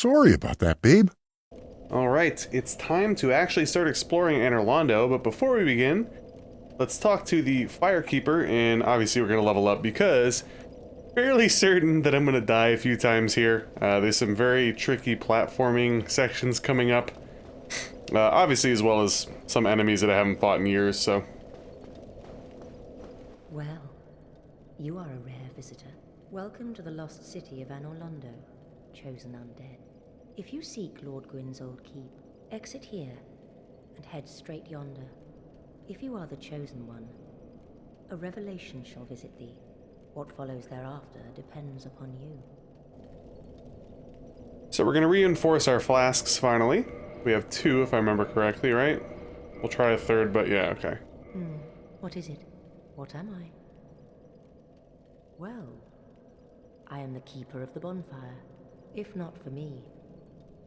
Sorry about that, babe. Alright, it's time to actually start exploring Anor Londo, but before we begin, let's talk to the Fire Keeper, and obviously we're going to level up because fairly certain that I'm going to die a few times here. There's some very tricky platforming sections coming up, obviously, as well as some enemies that I haven't fought in years, so... Well, you are a rare visitor. Welcome to the lost city of Anor Londo, chosen undead. If you seek Lord Gwyn's old keep, exit here and head straight yonder. If you are the chosen one, a revelation shall visit thee. What follows thereafter depends upon you. So we're going to reinforce our flasks finally. We have 2 if I remember correctly, right? We'll try a 3rd, but yeah, okay. What is it? What am I? Well, I am the keeper of the bonfire. If not for me,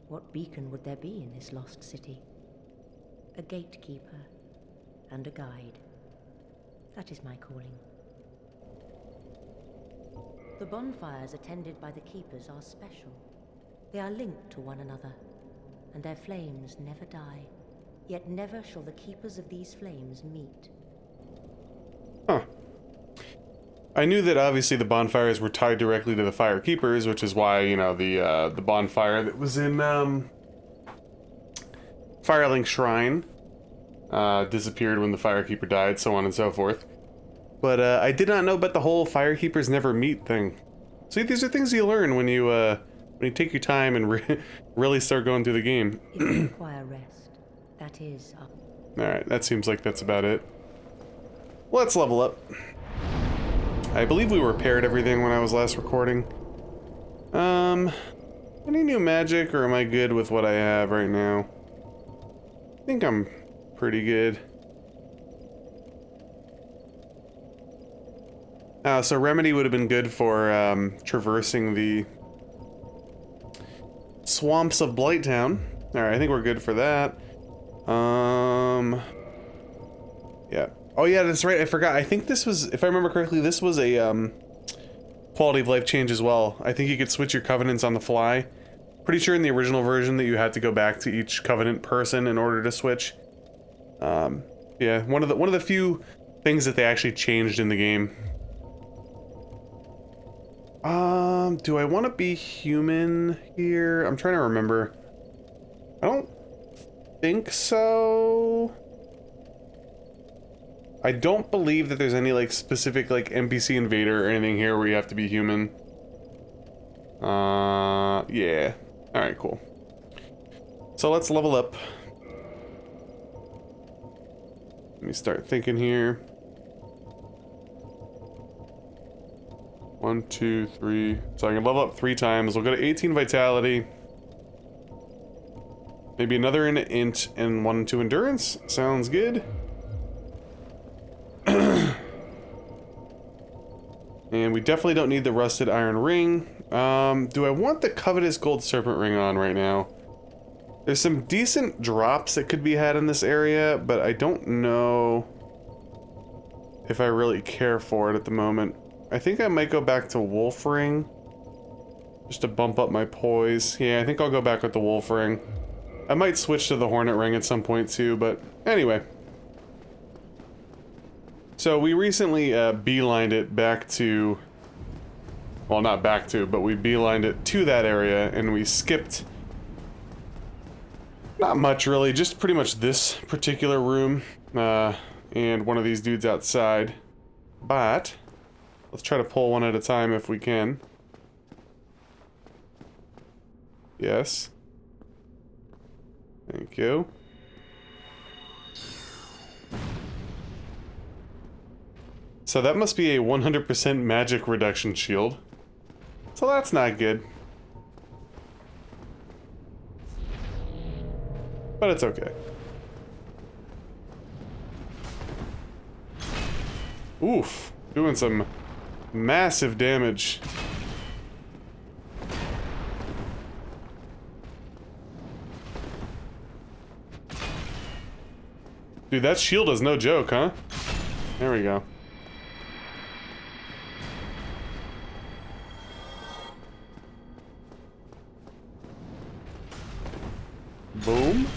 what beacon would there be in this lost city? A gatekeeper and a guide. That is my calling. The bonfires attended by the keepers are special. They are linked to one another, and their flames never die. Yet never shall the keepers of these flames meet. Huh. I knew that obviously the bonfires were tied directly to the Fire Keepers, which is why, you know, the bonfire that was in Firelink Shrine disappeared when the Fire Keeper died, so on and so forth. But I did not know about the whole Fire Keepers never meet thing. See, these are things you learn when you take your time and really start going through the game. If you require rest, that is up. Alright, that seems like that's about it. Let's level up. I believe we repaired everything when I was last recording. Any new magic, or am I good with what I have right now? I think I'm pretty good. So Remedy would have been good for traversing the swamps of Blighttown. Alright, I think we're good for that. Yeah. Oh yeah, that's right, I forgot. I think this was, if I remember correctly, this was a quality of life change as well. I think you could switch your covenants on the fly. Pretty sure in the original version that you had to go back to each covenant person in order to switch. Yeah, one of the few things that they actually changed in the game. Do I want to be human here? I'm trying to remember. I don't think so. I don't believe that there's any, like, specific, like, NPC invader or anything here where you have to be human. Yeah. Alright, cool. So let's level up. Let me start thinking here. 1, 2, 3. So I can level up 3 times. We'll go to 18 vitality. Maybe another in int and 1 and 2 endurance. Sounds good. And we definitely don't need the rusted iron ring. Do I want the covetous gold serpent ring on right now? There's some decent drops that could be had in this area, but I don't know if I really care for it at the moment. I think I might go back to wolf ring just to bump up my poise. Yeah, I think I'll go back with the wolf ring. I might switch to the hornet ring at some point too, but anyway. So we recently beelined it back to, well, not back to, but we beelined it to that area, and we skipped not much really, just pretty much this particular room and one of these dudes outside. But let's try to pull one at a time if we can. Yes. Thank you. So that must be a 100% magic reduction shield. So that's not good. But it's okay. Oof. Doing some massive damage. Dude, that shield is no joke, huh? There we go. Boom.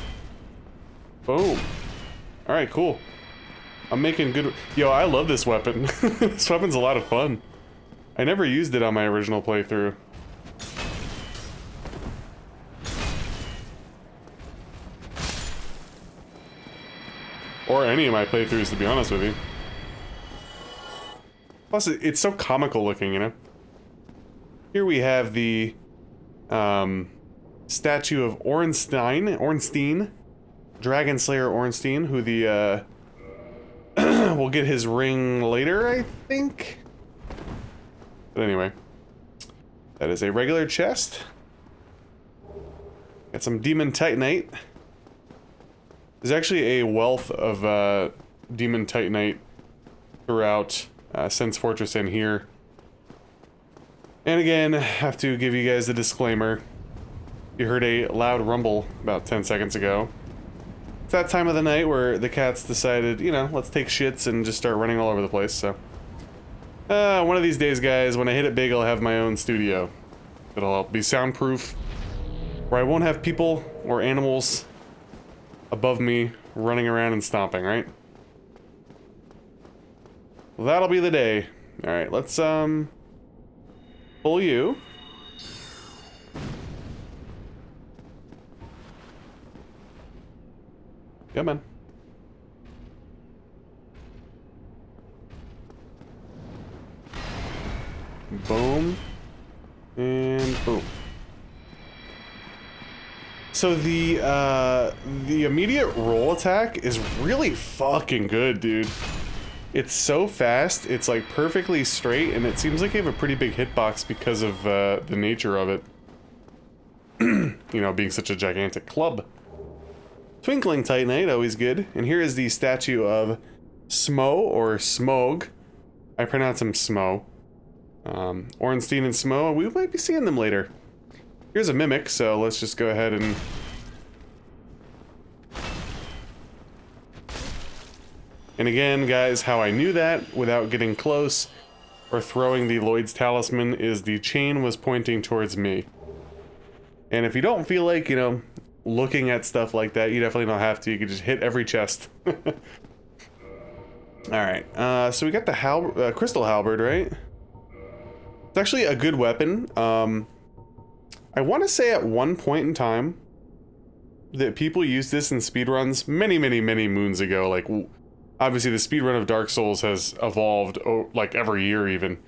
Boom. Alright, cool. I'm making good... Yo, I love this weapon. This weapon's a lot of fun. I never used it on my original playthrough. Or any of my playthroughs, to be honest with you. Plus, it's so comical looking, you know? Here we have the statue of Ornstein, Dragon Slayer Ornstein, who the we'll get his ring later, I think. But anyway, that is a regular chest. Got some demon titanite. There's actually a wealth of demon titanite throughout Sense Fortress and here. And again, I have to give you guys a disclaimer. You heard a loud rumble about 10 seconds ago. It's that time of the night where the cats decided, you know, let's take shits and just start running all over the place, so. One of these days, guys, when I hit it big, I'll have my own studio. It'll be soundproof, where I won't have people or animals above me running around and stomping, right? Well, that'll be the day. Alright, let's, pull you. Come on. Boom. And boom. So the immediate roll attack is really fucking good, dude. It's so fast, it's like perfectly straight, and it seems like you have a pretty big hitbox because of the nature of it. You know, being such a gigantic club. Twinkling Titanite, always good. And here is the statue of Smough, or Smough. I pronounce him Smough. Ornstein and Smough, we might be seeing them later. Here's a mimic, so let's just go ahead and... And again, guys, how I knew that without getting close or throwing the Lloyd's Talisman is the chain was pointing towards me. And if you don't feel like, you know, looking at stuff like that, you definitely don't have to. You can just hit every chest. Alright, so we got the Crystal Halberd, right? It's actually a good weapon. I want to say at one point in time that people used this in speedruns many, many, many moons ago. Like, obviously the speedrun of Dark Souls has evolved, like, every year even.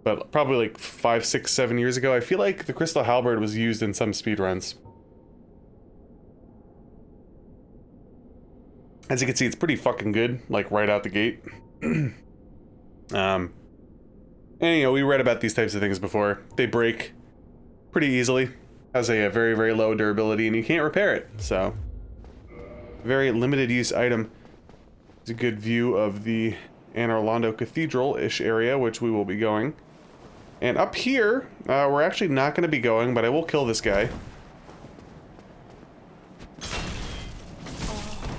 But probably like 5, 6, 7 years ago, I feel like the Crystal Halberd was used in some speedruns. As you can see, it's pretty fucking good, like, right out the gate. And, you know, we read about these types of things before. They break pretty easily. Has a very, very low durability, and you can't repair it, so. Very limited use item. It's a good view of the Anor Londo Cathedral-ish area, which we will be going. And up here, we're actually not going to be going, but I will kill this guy.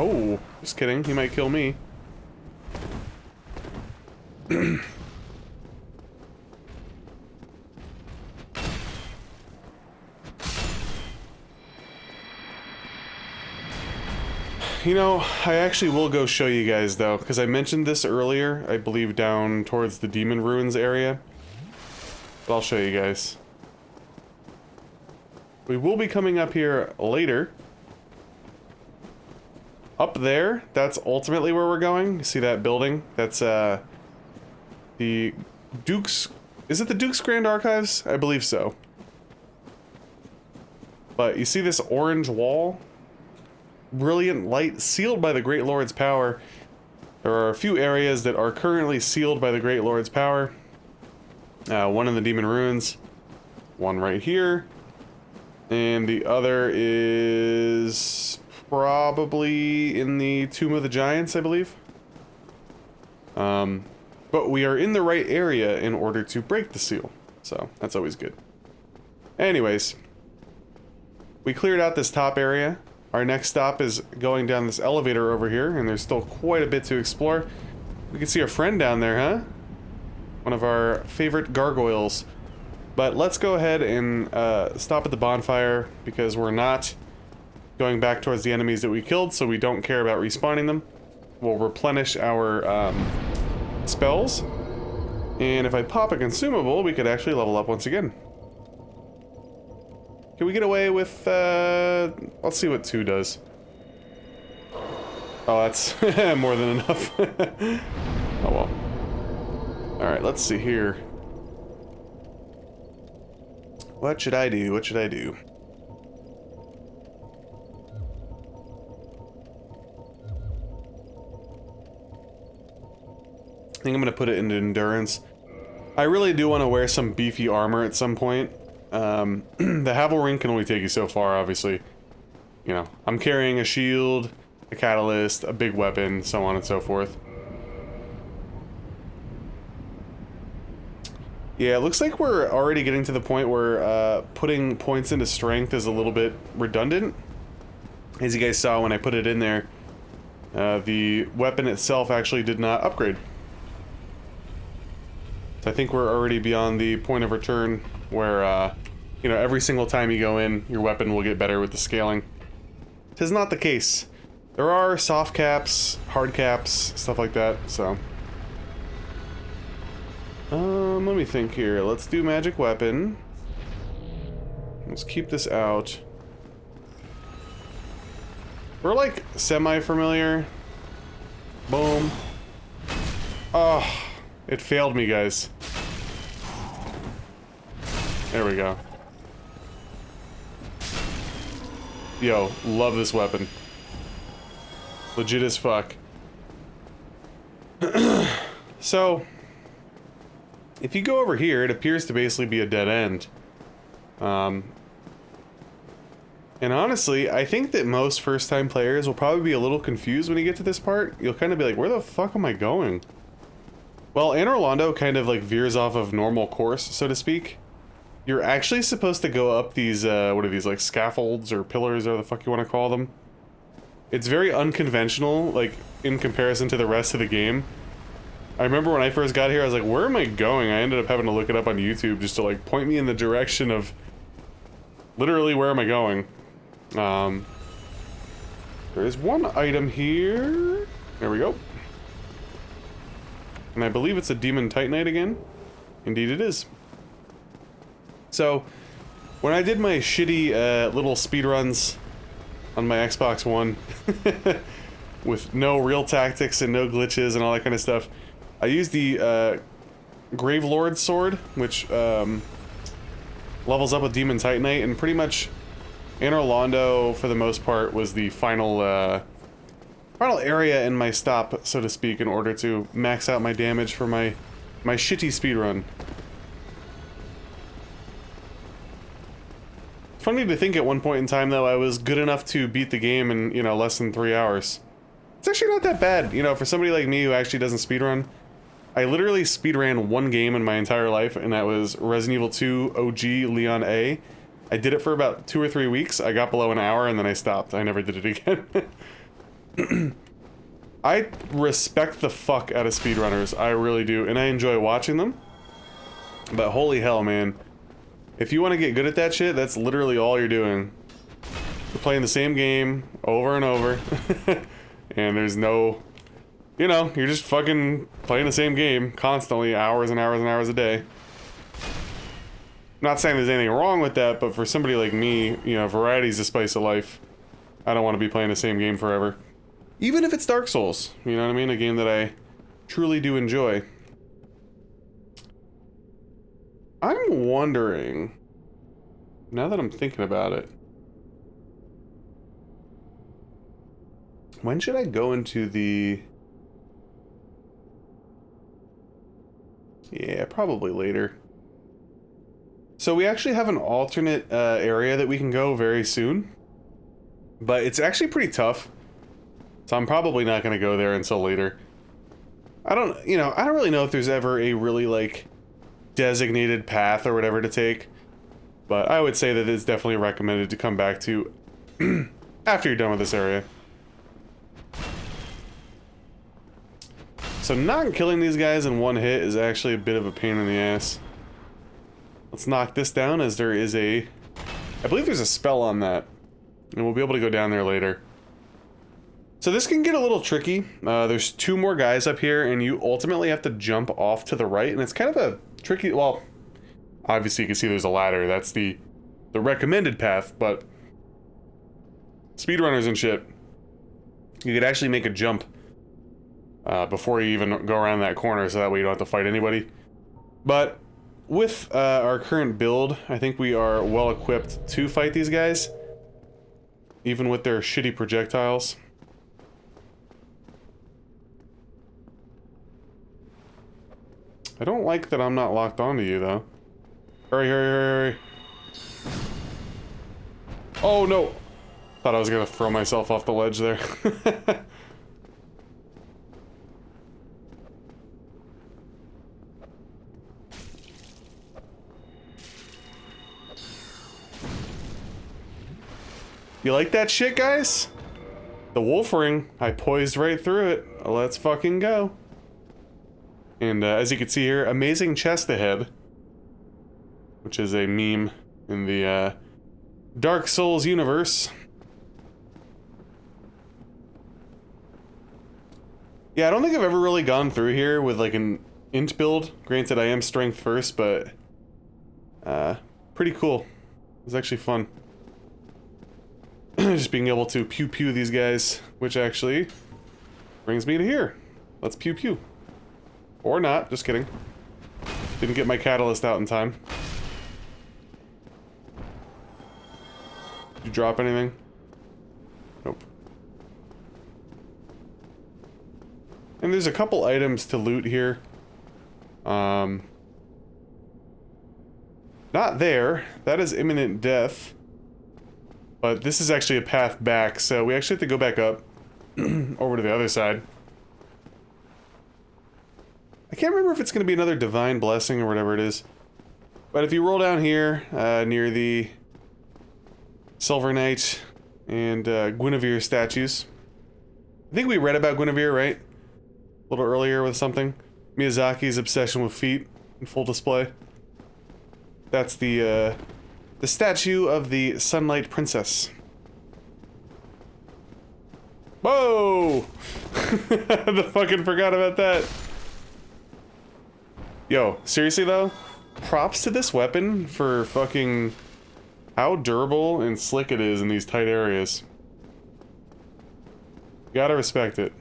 Oh, just kidding. He might kill me. You know, I actually will go show you guys, though, because I mentioned this earlier, I believe down towards the Demon Ruins area. But I'll show you guys. We will be coming up here later. Up there, that's ultimately where we're going. You see that building? That's, the Duke's... Is it the Duke's Grand Archives? I believe so. But you see this orange wall? Brilliant light sealed by the Great Lord's power. There are a few areas that are currently sealed by the Great Lord's power. One in the Demon Ruins, one right here, and the other is probably in the Tomb of the Giants, I believe. But we are in the right area in order to break the seal, so that's always good. Anyways, we cleared out this top area. Our next stop is going down this elevator over here, and there's still quite a bit to explore. We can see our friend down there, huh? One of our favorite gargoyles. But let's go ahead and stop at the bonfire, because we're not going back towards the enemies that we killed, so we don't care about respawning them. We'll replenish our spells. And if I pop a consumable, we could actually level up once again. Can we get away with, let's see what 2 does. Oh, that's more than enough. Oh well. Alright, let's see here. What should I do? What should I do? I think I'm gonna put it into endurance. I really do want to wear some beefy armor at some point. The Havel Ring can only take you so far, obviously. You know, I'm carrying a shield, a catalyst, a big weapon, so on and so forth. Yeah, it looks like we're already getting to the point where putting points into strength is a little bit redundant. As you guys saw when I put it in there, the weapon itself actually did not upgrade. So I think we're already beyond the point of return where, you know, every single time you go in, your weapon will get better with the scaling. 'Tis not the case. There are soft caps, hard caps, stuff like that, so. Let me think here. Let's do magic weapon. Let's keep this out. We're like semi-familiar. Boom. Oh, it failed me, guys. There we go. Yo, love this weapon. Legit as fuck. So, if you go over here, it appears to basically be a dead end. And honestly, I think that most first-time players will probably be a little confused when you get to this part. You'll kind of be like, where the fuck am I going? Well, Anor Londo kind of like veers off of normal course, so to speak. You're actually supposed to go up these, what are these, like scaffolds or pillars or the fuck you want to call them? It's very unconventional, like, in comparison to the rest of the game. I remember when I first got here, I was like, where am I going? I ended up having to look it up on YouTube just to, like, point me in the direction of literally where am I going. There is one item here. There we go. And I believe it's a Demon Titanite again. Indeed it is. So, when I did my shitty little speedruns on my Xbox One, with no real tactics and no glitches and all that kind of stuff, I used the Gravelord sword, which levels up with Demon Titanite, and pretty much Anor Londo, for the most part, was the final area in my stop, so to speak, in order to max out my damage for my shitty speedrun. Funny to think at one point in time, though, I was good enough to beat the game in, you know, less than 3 hours. It's actually not that bad, you know, for somebody like me who actually doesn't speedrun. I literally speedran one game in my entire life, and that was Resident Evil 2 OG Leon A. I did it for about 2 or 3 weeks. I got below an hour, and then I stopped. I never did it again. I respect the fuck out of speedrunners. I really do, and I enjoy watching them. But holy hell, man. If you want to get good at that shit, that's literally all you're doing. You're playing the same game over and over. And there's no... You know, you're just fucking playing the same game constantly, hours and hours and hours a day. Not saying there's anything wrong with that, but for somebody like me, you know, variety's the spice of life. I don't want to be playing the same game forever. Even if it's Dark Souls, you know what I mean? A game that I truly do enjoy. I'm wondering, now that I'm thinking about it, when should I go into the... Yeah, probably later. So we actually have an alternate area that we can go very soon. But it's actually pretty tough. So I'm probably not going to go there until later. I don't really know if there's ever a really, like, designated path or whatever to take. But I would say that it's definitely recommended to come back to after you're done with this area. So not killing these guys in one hit is actually a bit of a pain in the ass. Let's knock this down, as there is a... I believe there's a spell on that. And we'll be able to go down there later. So this can get a little tricky. There's 2 more guys up here, and you ultimately have to jump off to the right, and it's kind of a tricky, well, obviously you can see there's a ladder. That's the recommended path, but speedrunners and shit, you could actually make a jump before you even go around that corner, so that way you don't have to fight anybody. But with our current build, I think we are well equipped to fight these guys, even with their shitty projectiles. I don't like that I'm not locked onto you, though. Hurry, hurry, hurry, hurry. Oh, no. Thought I was gonna throw myself off the ledge there. You like that shit, guys? The wolf ring. I poised right through it. Let's fucking go. And as you can see here, amazing chest ahead, which is a meme in the Dark Souls universe. Yeah, I don't think I've ever really gone through here with like an int build. Granted, I am strength first, but pretty cool. It was actually fun. Just being able to pew pew these guys, which actually brings me to here. Let's pew pew. Or not, just kidding. Didn't get my catalyst out in time. Did you drop anything? Nope. And there's a couple items to loot here. Not there. That is imminent death. But this is actually a path back, so we actually have to go back up over to the other side. I can't remember if it's going to be another divine blessing or whatever it is. But if you roll down here, near the Silver Knight and Guinevere statues. I think we read about Guinevere, right? A little earlier with something. Miyazaki's obsession with feet in full display. That's the statue of the Sunlight Princess. Whoa! I fucking forgot about that. Yo, seriously though? Props to this weapon for fucking how durable and slick it is in these tight areas. Gotta respect it.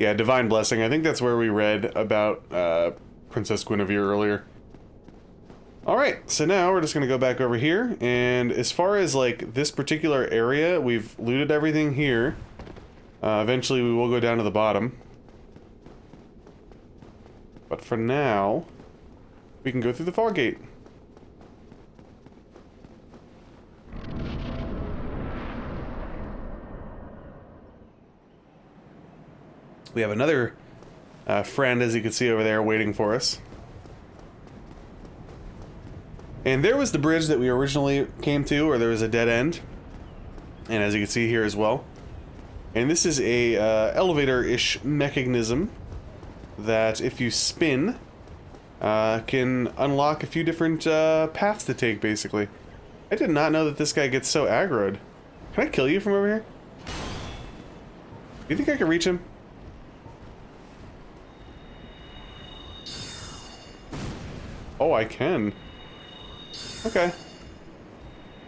Yeah, Divine Blessing. I think that's where we read about Princess Guinevere earlier. Alright, so now we're just gonna go back over here, and as far as like this particular area, we've looted everything here. Eventually we will go down to the bottom. But for now, we can go through the fog gate. We have another friend, as you can see over there, waiting for us. And there was the bridge that we originally came to, where there was a dead end. And as you can see here as well. And this is a elevator-ish mechanism that, if you spin, can unlock a few different paths to take, basically. I did not know that this guy gets so aggroed. Can I kill you from over here? Do you think I can reach him? Oh, I can. Okay.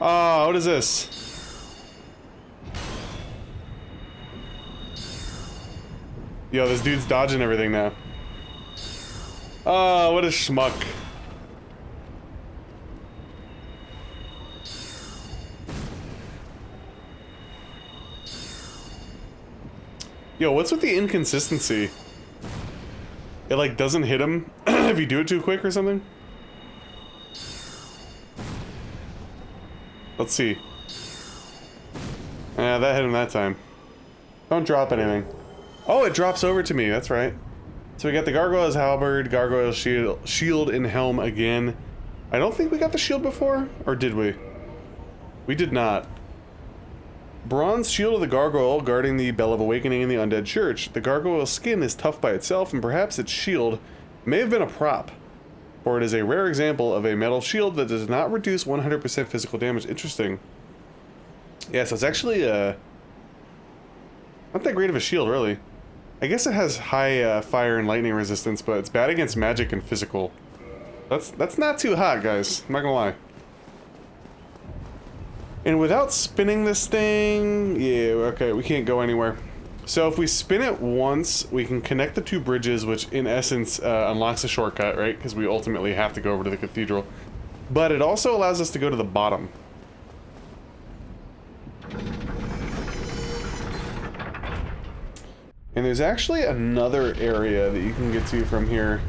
Oh, what is this? Yo, this dude's dodging everything now. Oh, what a schmuck. Yo, what's with the inconsistency? It like doesn't hit him if you do it too quick or something? Let's see. Yeah, that hit him that time. Don't drop anything. Oh, it drops over to me, that's right. So we got the Gargoyle's Halberd, Gargoyle's Shield and Helm again. I don't think we got the shield before, or did we? We did not. Bronze Shield of the Gargoyle, guarding the Bell of Awakening in the Undead Church. The Gargoyle's skin is tough by itself, and perhaps its shield may have been a prop. for it is a rare example of a metal shield that does not reduce 100% physical damage. Interesting. Yeah, so it's actually not that great of a shield, really. I guess it has high fire and lightning resistance, but it's bad against magic and physical. That's not too hot, guys. I'm not gonna lie. And without spinning this thing, yeah, okay, we can't go anywhere. So if we spin it once, we can connect the two bridges, which in essence unlocks a shortcut, right? Because we ultimately have to go over to the cathedral. But it also allows us to go to the bottom. And there's actually another area that you can get to from here.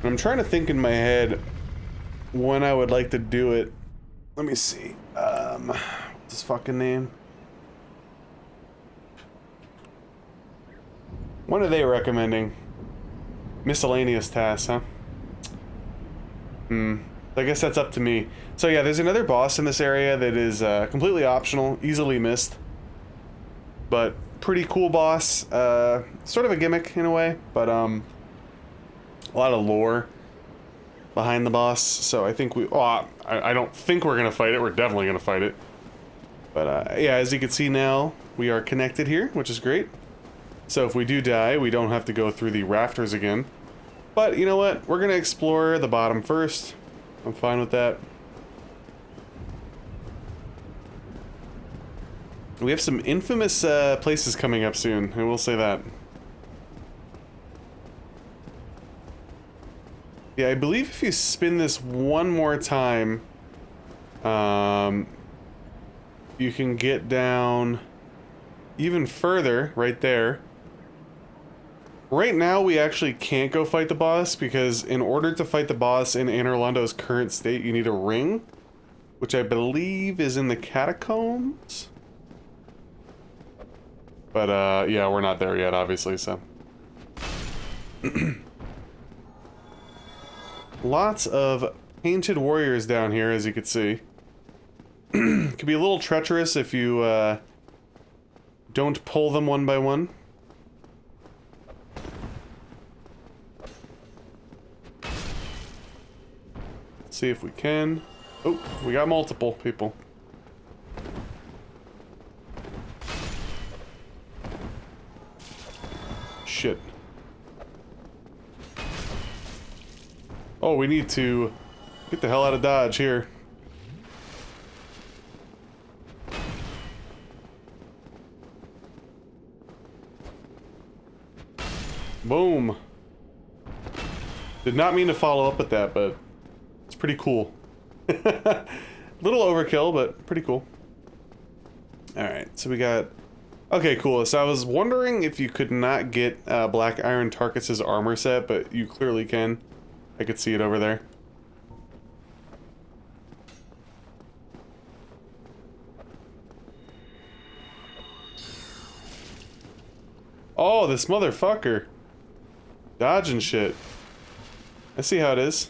And I'm trying to think in my head when I would like to do it. Let me see. What's his fucking name? What are they recommending? Miscellaneous tasks, huh? I guess that's up to me. So yeah, there's another boss in this area that is completely optional, easily missed. But pretty cool boss. Sort of a gimmick in a way, but a lot of lore behind the boss. So I think I don't think we're gonna fight it. We're definitely gonna fight it. But yeah, as you can see now, we are connected here, which is great. So if we do die, we don't have to go through the rafters again. But you know what? We're gonna explore the bottom first. I'm fine with that. We have some infamous places coming up soon, I will say that. Yeah, I believe if you spin this one more time, you can get down even further, right there. Right now, we actually can't go fight the boss, because in order to fight the boss in Anor Londo's current state, you need a ring, which I believe is in the catacombs. But, yeah, we're not there yet, obviously, so. Lots of painted warriors down here, as you can see. Could be a little treacherous if you, don't pull them one by one. Let's see if we can. Oh, we got multiple people. Shit. Oh, we need to get the hell out of Dodge here. Boom. Did not mean to follow up with that, but it's pretty cool. Little overkill, but pretty cool. Alright, so we got... Okay, cool. So I was wondering if you could not get Black Iron Tarkus' armor set, but you clearly can. I could see it over there. Oh, this motherfucker. Dodging shit. I see how it is.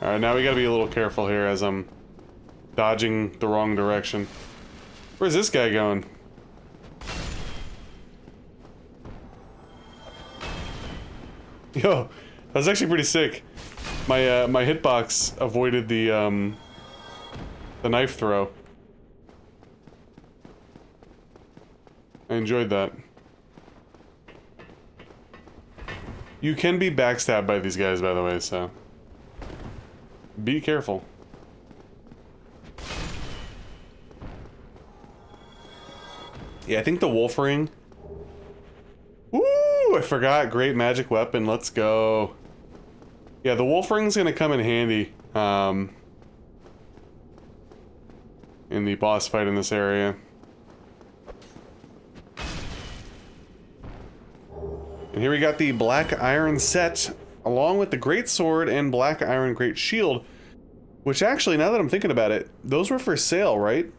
Alright, now we gotta be a little careful here as I'm dodging the wrong direction. Where's this guy going? Yo, that was actually pretty sick. My my hitbox avoided the knife throw. I enjoyed that. You can be backstabbed by these guys, by the way, so be careful. Yeah, I think the wolf ring. Woo! I forgot. Great magic weapon. Let's go. Yeah, the wolf ring's gonna come in handy in the boss fight in this area. And here we got the Black Iron set, along with the Great Sword and Black Iron Great Shield, which actually, now that I'm thinking about it, those were for sale, right?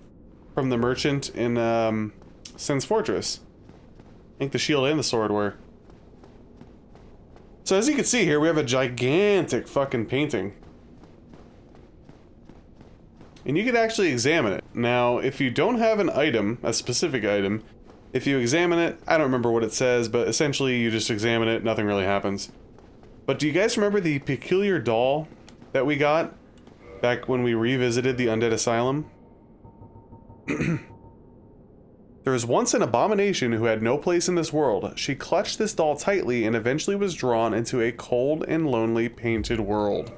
From the merchant in Sen's Fortress. I think the shield and the sword were. So as you can see here, we have a gigantic fucking painting. And you can actually examine it. Now, if you don't have an item, a specific item, If you examine it, I don't remember what it says, but essentially you just examine it, nothing really happens. But do you guys remember the peculiar doll that we got back when we revisited the Undead Asylum? There was once an abomination who had no place in this world. She clutched this doll tightly and eventually was drawn into a cold and lonely painted world.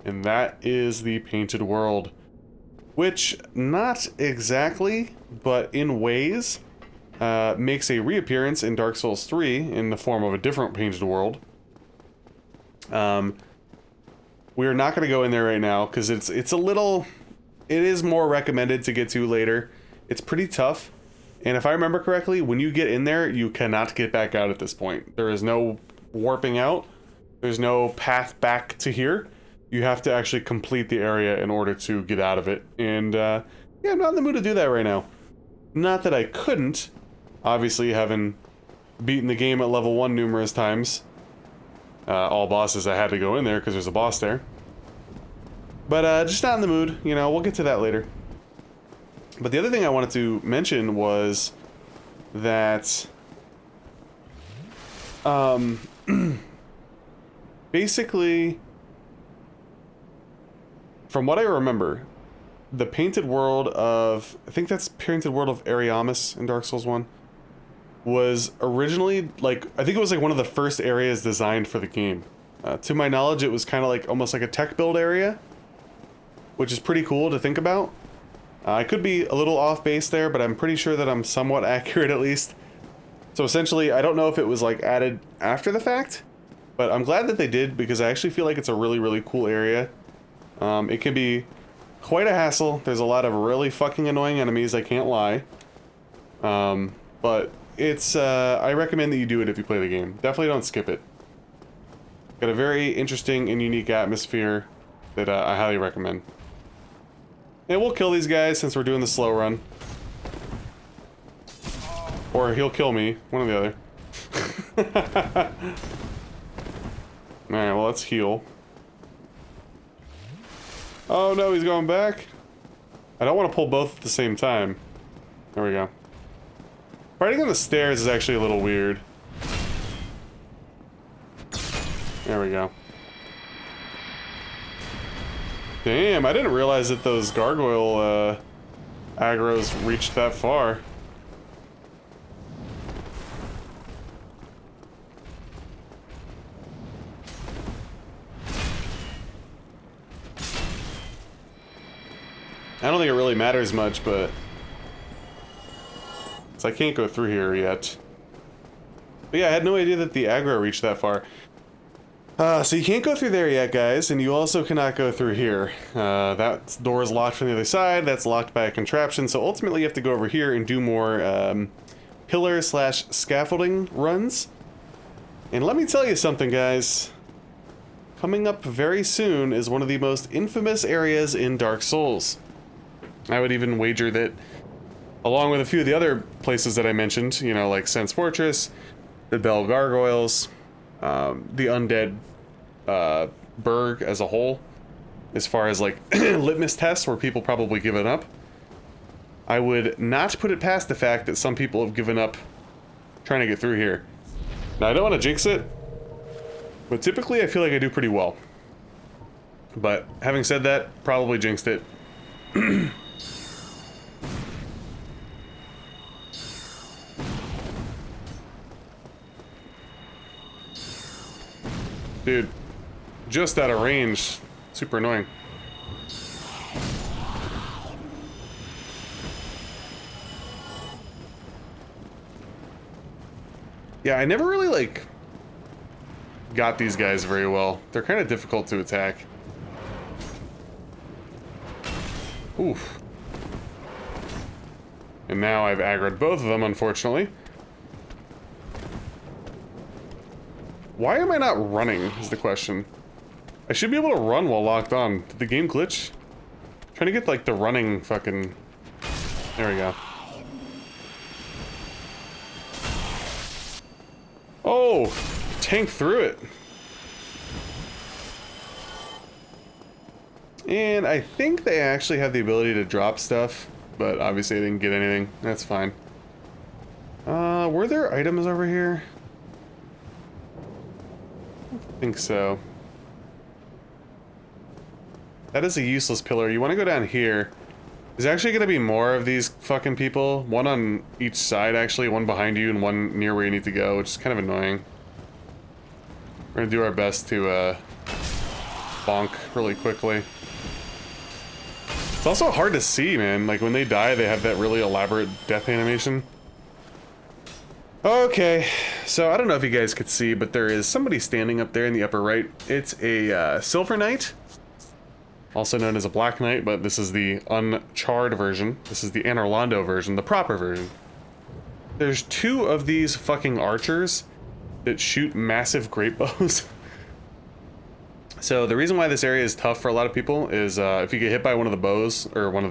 And that is the painted world. Which, not exactly, but in ways, makes a reappearance in Dark Souls 3 in the form of a different painted world. We are not going to go in there right now because it is more recommended to get to later. It's pretty tough. And if I remember correctly, when you get in there, you cannot get back out at this point. There is no warping out. There's no path back to here. You have to actually complete the area in order to get out of it. And, yeah, I'm not in the mood to do that right now. Not that I couldn't. Obviously, having beaten the game at level 1 numerous times. All bosses, I had to go in there because there's a boss there. But, just not in the mood. You know, we'll get to that later. But the other thing I wanted to mention was that basically, from what I remember, the painted world of, I think that's painted world of Ariamis in Dark Souls 1, was originally, like, I think it was like one of the first areas designed for the game. To my knowledge, it was kind of like, almost like a tech build area, which is pretty cool to think about. I could be a little off base there, but I'm pretty sure that I'm somewhat accurate at least. So essentially, I don't know if it was like added after the fact, but I'm glad that they did because I actually feel like it's a really, really cool area. It can be quite a hassle. There's a lot of really fucking annoying enemies, I can't lie. But it's, I recommend that you do it if you play the game. Definitely don't skip it. Got a very interesting and unique atmosphere that I highly recommend. And we'll kill these guys since we're doing the slow run. Or he'll kill me, one or the other. Alright, well, let's heal. Oh no, he's going back. I don't want to pull both at the same time. There we go. Fighting on the stairs is actually a little weird. There we go. Damn, I didn't realize that those gargoyle aggro's reached that far. I don't think it really matters much, but so I can't go through here yet. But yeah, I had no idea that the aggro reached that far. So you can't go through there yet, guys, and you also cannot go through here. That door is locked from the other side, that's locked by a contraption, so ultimately you have to go over here and do more pillar/scaffolding runs. And let me tell you something, guys. Coming up very soon is one of the most infamous areas in Dark Souls. I would even wager that, along with a few of the other places that I mentioned, you know, like Sense Fortress, the Bell Gargoyles, the Undead Burg as a whole, as far as like litmus tests where people probably given up, I would not put it past the fact that some people have given up trying to get through here. Now, I don't want to jinx it, but typically I feel like I do pretty well. But having said that, probably jinxed it. Dude, just out of range. Super annoying. Yeah, I never really, like, got these guys very well. They're kind of difficult to attack. Oof. And now I've aggroed both of them, unfortunately. Why am I not running, is the question. I should be able to run while locked on. Did the game glitch? I'm trying to get, like, the running fucking... There we go. Oh! Tank through it. And I think they actually have the ability to drop stuff, but obviously I didn't get anything. That's fine. Were there items over here? I don't think so. That is a useless pillar. You want to go down here. There's actually going to be more of these fucking people. One on each side, actually. One behind you and one near where you need to go, which is kind of annoying. We're going to do our best to bonk really quickly. It's also hard to see, man. Like, when they die, they have that really elaborate death animation. Okay, so I don't know if you guys could see, but there is somebody standing up there in the upper right. It's a Silver Knight, also known as a Black Knight, but this is the uncharred version. This is the Anor Londo version, the proper version. There's two of these fucking archers that shoot massive great bows. So the reason why this area is tough for a lot of people is if you get hit by one of the bows, or one of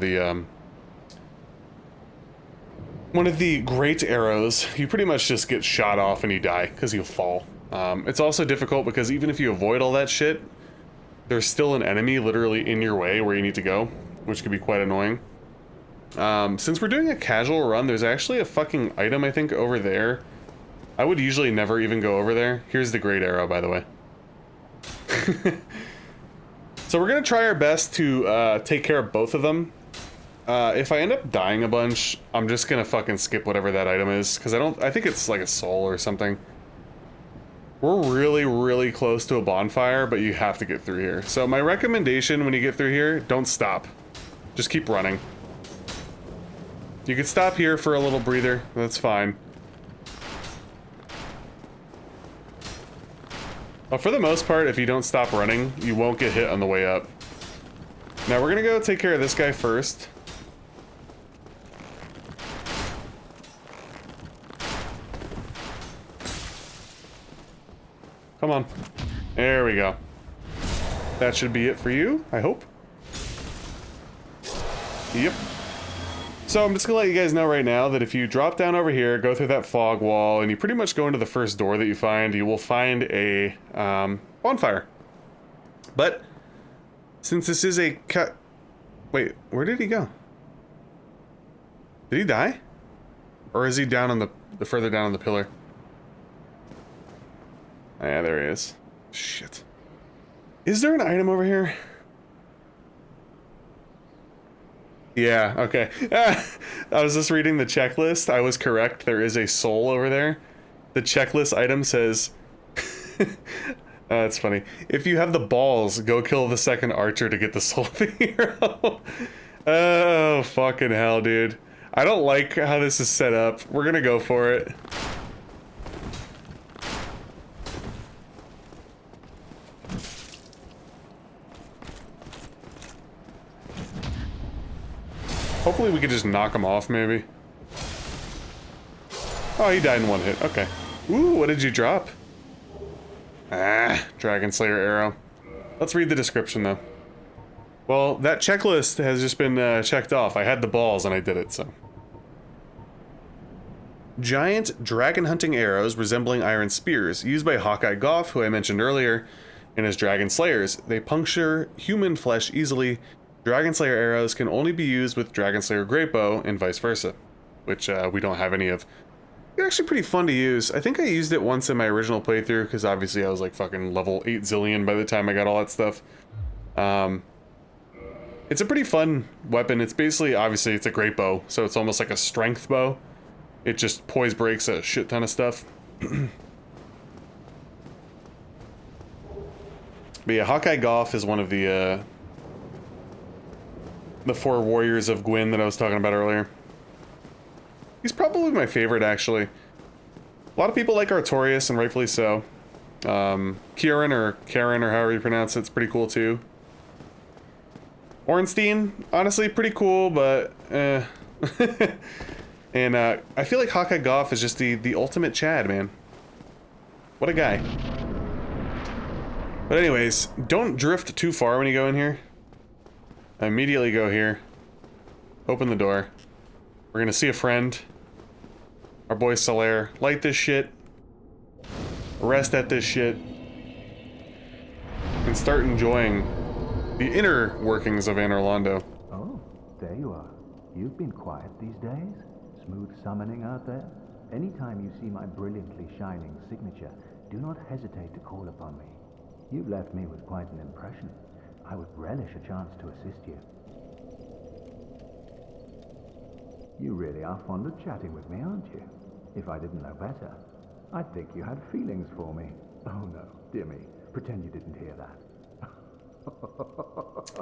the great arrows, you pretty much just get shot off and you die, because you fall. It's also difficult because even if you avoid all that shit, there's still an enemy literally in your way where you need to go, which could be quite annoying. Since we're doing a casual run, there's actually a fucking item, I think, over there. I would usually never even go over there. Here's the great arrow, by the way. So we're gonna try our best to take care of both of them. If I end up dying a bunch, I'm just gonna fucking skip whatever that item is, because I think it's like a soul or something. We're really, really close to a bonfire, but you have to get through here. So my recommendation when you get through here, don't stop. Just keep running. You can stop here for a little breather, that's fine. But for the most part, if you don't stop running, you won't get hit on the way up. Now we're gonna go take care of this guy first. Come on. There we go. That should be it for you, I hope. Yep. So I'm just gonna let you guys know right now that if you drop down over here, go through that fog wall, and you pretty much go into the first door that you find, you will find a bonfire. But since this is a cut... Wait, where did he go? Did he die? Or is he down on the further down on the pillar? Yeah, there he is. Shit. Is there an item over here? Yeah, okay. I was just reading the checklist. I was correct. There is a soul over there. The checklist item says... That's funny. If you have the balls, go kill the second archer to get the soul of the hero. Oh, fucking hell, dude. I don't like how this is set up. We're gonna go for it. Hopefully we could just knock him off, maybe. Oh, he died in one hit. Okay. Ooh, what did you drop? Ah, Dragon Slayer arrow. Let's read the description, though. Well, that checklist has just been checked off. I had the balls and I did it, so. Giant dragon hunting arrows resembling iron spears, used by Hawkeye Goff, who I mentioned earlier, and his dragon slayers. They puncture human flesh easily. Dragon Slayer arrows can only be used with Dragon Slayer Great Bow and vice versa, which we don't have any of. They're actually pretty fun to use. I think I used it once in my original playthrough, because obviously I was like fucking level 8 zillion by the time I got all that stuff. It's a pretty fun weapon. It's basically, obviously, it's a great bow, so it's almost like a strength bow. It just poise breaks a shit ton of stuff. But yeah, Hawkeye Goff is one of the 4 warriors of Gwyn that I was talking about earlier. He's probably my favorite, actually. A lot of people like Artorias, and rightfully so. Kieran, or Karen, or however you pronounce it's pretty cool, too. Ornstein, honestly, pretty cool, but, And, I feel like Hawkeye Goff is just the ultimate Chad, man. What a guy. But anyways, don't drift too far when you go in here. Immediately go here. Open the door. We're gonna see a friend. Our boy Solaire. Light this shit. Rest at this shit. And start enjoying the inner workings of Anor Londo. Oh, there you are. You've been quiet these days. Smooth summoning out there. Anytime you see my brilliantly shining signature, do not hesitate to call upon me. You've left me with quite an impression. I would relish a chance to assist you. You really are fond of chatting with me, aren't you? If I didn't know better, I'd think you had feelings for me. Oh no, dear me. Pretend you didn't hear that.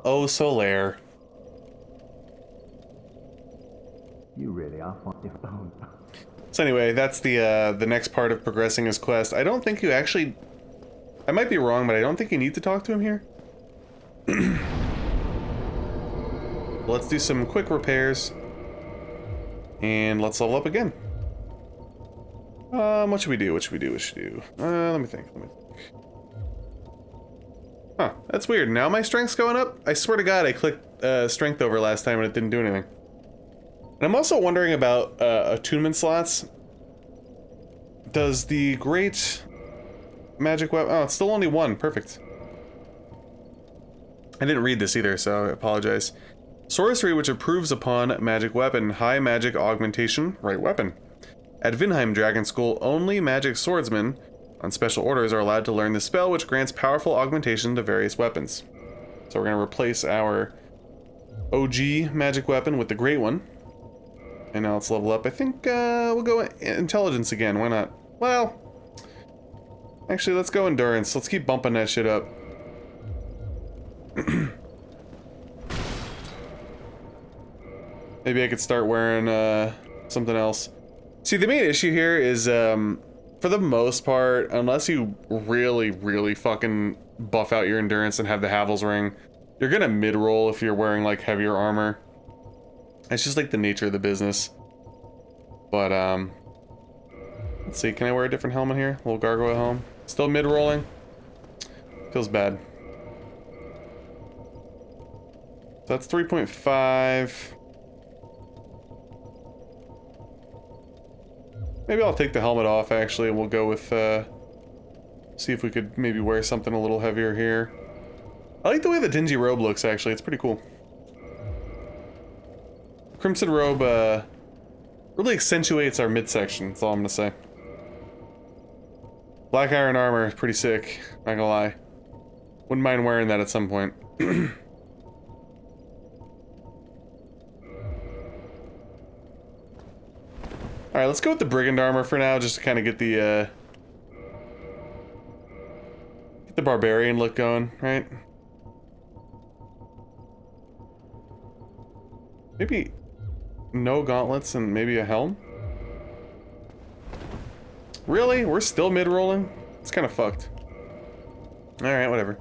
Oh, Solaire. You really are fond of... Oh no. So anyway, that's the next part of progressing his quest. I don't think you actually... I might be wrong, but I don't think you need to talk to him here. Let's do some quick repairs. And let's level up again. What should we do? What should we do? What should we do? Let me think. Huh, that's weird. Now my strength's going up? I swear to God, I clicked strength over last time and it didn't do anything. And I'm also wondering about attunement slots. Does the great magic weapon... Oh, it's still only one. Perfect. I didn't read this either, so I apologize. Sorcery which improves upon magic weapon. High magic augmentation. Right weapon. At Vinheim Dragon School, only magic swordsmen on special orders are allowed to learn the spell which grants powerful augmentation to various weapons. So we're going to replace our OG magic weapon with the great one. And now let's level up. I think we'll go intelligence again. Why not? Well, actually, let's go endurance. Let's keep bumping that shit up. Maybe I could start wearing something else. See, the main issue here is, for the most part, unless you really, really fucking buff out your endurance and have the Havel's ring, you're gonna mid-roll if you're wearing, like, heavier armor. It's just, like, the nature of the business. But, let's see, can I wear a different helmet here? A little gargoyle helm. Still mid-rolling? Feels bad. So that's 3.5. Maybe I'll take the helmet off, actually, and we'll go with, see if we could maybe wear something a little heavier here. I like the way the dingy robe looks, actually. It's pretty cool. Crimson robe, really accentuates our midsection, that's all I'm gonna say. Black iron armor is pretty sick, not gonna lie. Wouldn't mind wearing that at some point. Alright, let's go with the brigand armor for now, just to kind of get the barbarian look going, right? Maybe no gauntlets and maybe a helm? Really? We're still mid-rolling? It's kind of fucked. Alright, whatever.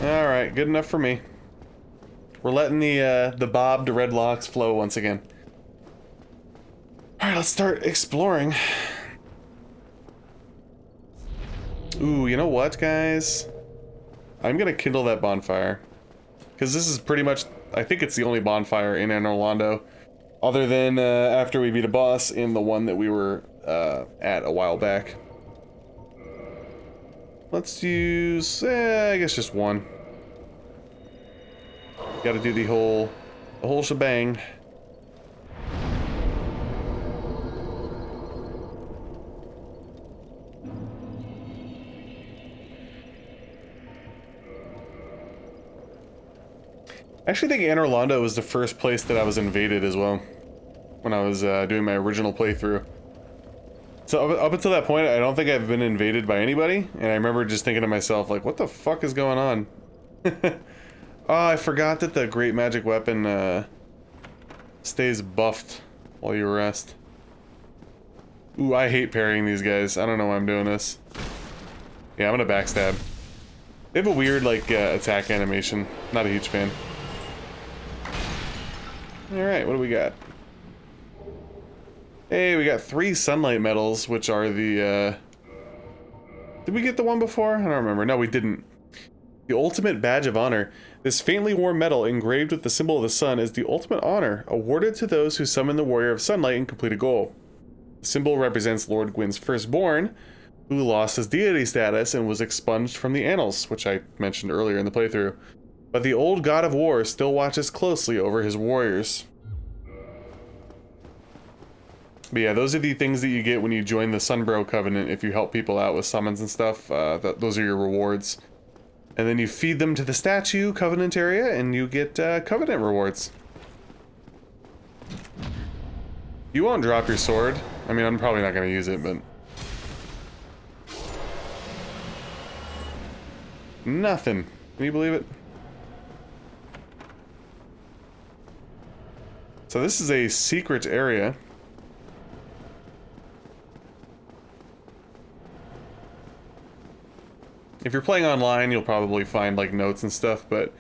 Alright, good enough for me. We're letting the bobbed red locks flow once again. Alright, let's start exploring. Ooh, you know what, guys? I'm gonna kindle that bonfire. Because this is pretty much, I think it's the only bonfire in Anor Londo. Other than after we beat a boss in the one that we were at a while back. Let's use, I guess just one. Gotta do the whole shebang. I actually think Anor Londo was the first place that I was invaded as well. When I was doing my original playthrough. So up until that point, I don't think I've been invaded by anybody, and I remember just thinking to myself, like, what the fuck is going on? Oh, I forgot that the great magic weapon stays buffed while you rest. Ooh, I hate parrying these guys. I don't know why I'm doing this. Yeah, I'm gonna backstab. They have a weird, like, attack animation. Not a huge fan. Alright, what do we got? Hey, we got 3 sunlight medals, which are the, Did we get the one before? I don't remember. No, we didn't. The ultimate badge of honor. This faintly worn medal engraved with the symbol of the sun is the ultimate honor, awarded to those who summon the Warrior of Sunlight and complete a goal. The symbol represents Lord Gwyn's firstborn, who lost his deity status and was expunged from the annals, which I mentioned earlier in the playthrough. But the old god of war still watches closely over his warriors. But yeah, those are the things that you get when you join the Sunbro Covenant. If you help people out with summons and stuff, those are your rewards. And then you feed them to the statue Covenant area, and you get Covenant rewards. You won't drop your sword. I mean, I'm probably not going to use it, but... Nothing. Can you believe it? So this is a secret area. If you're playing online, you'll probably find like notes and stuff, but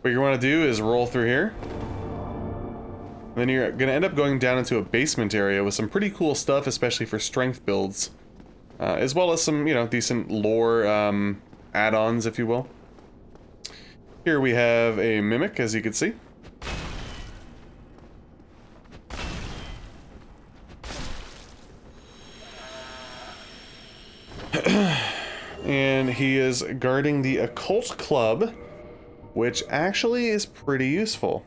what you want to do is roll through here. And then you're going to end up going down into a basement area with some pretty cool stuff, especially for strength builds. As well as some, you know, decent lore add-ons, if you will. Here we have a mimic, as you can see. And he is guarding the occult club, which actually is pretty useful.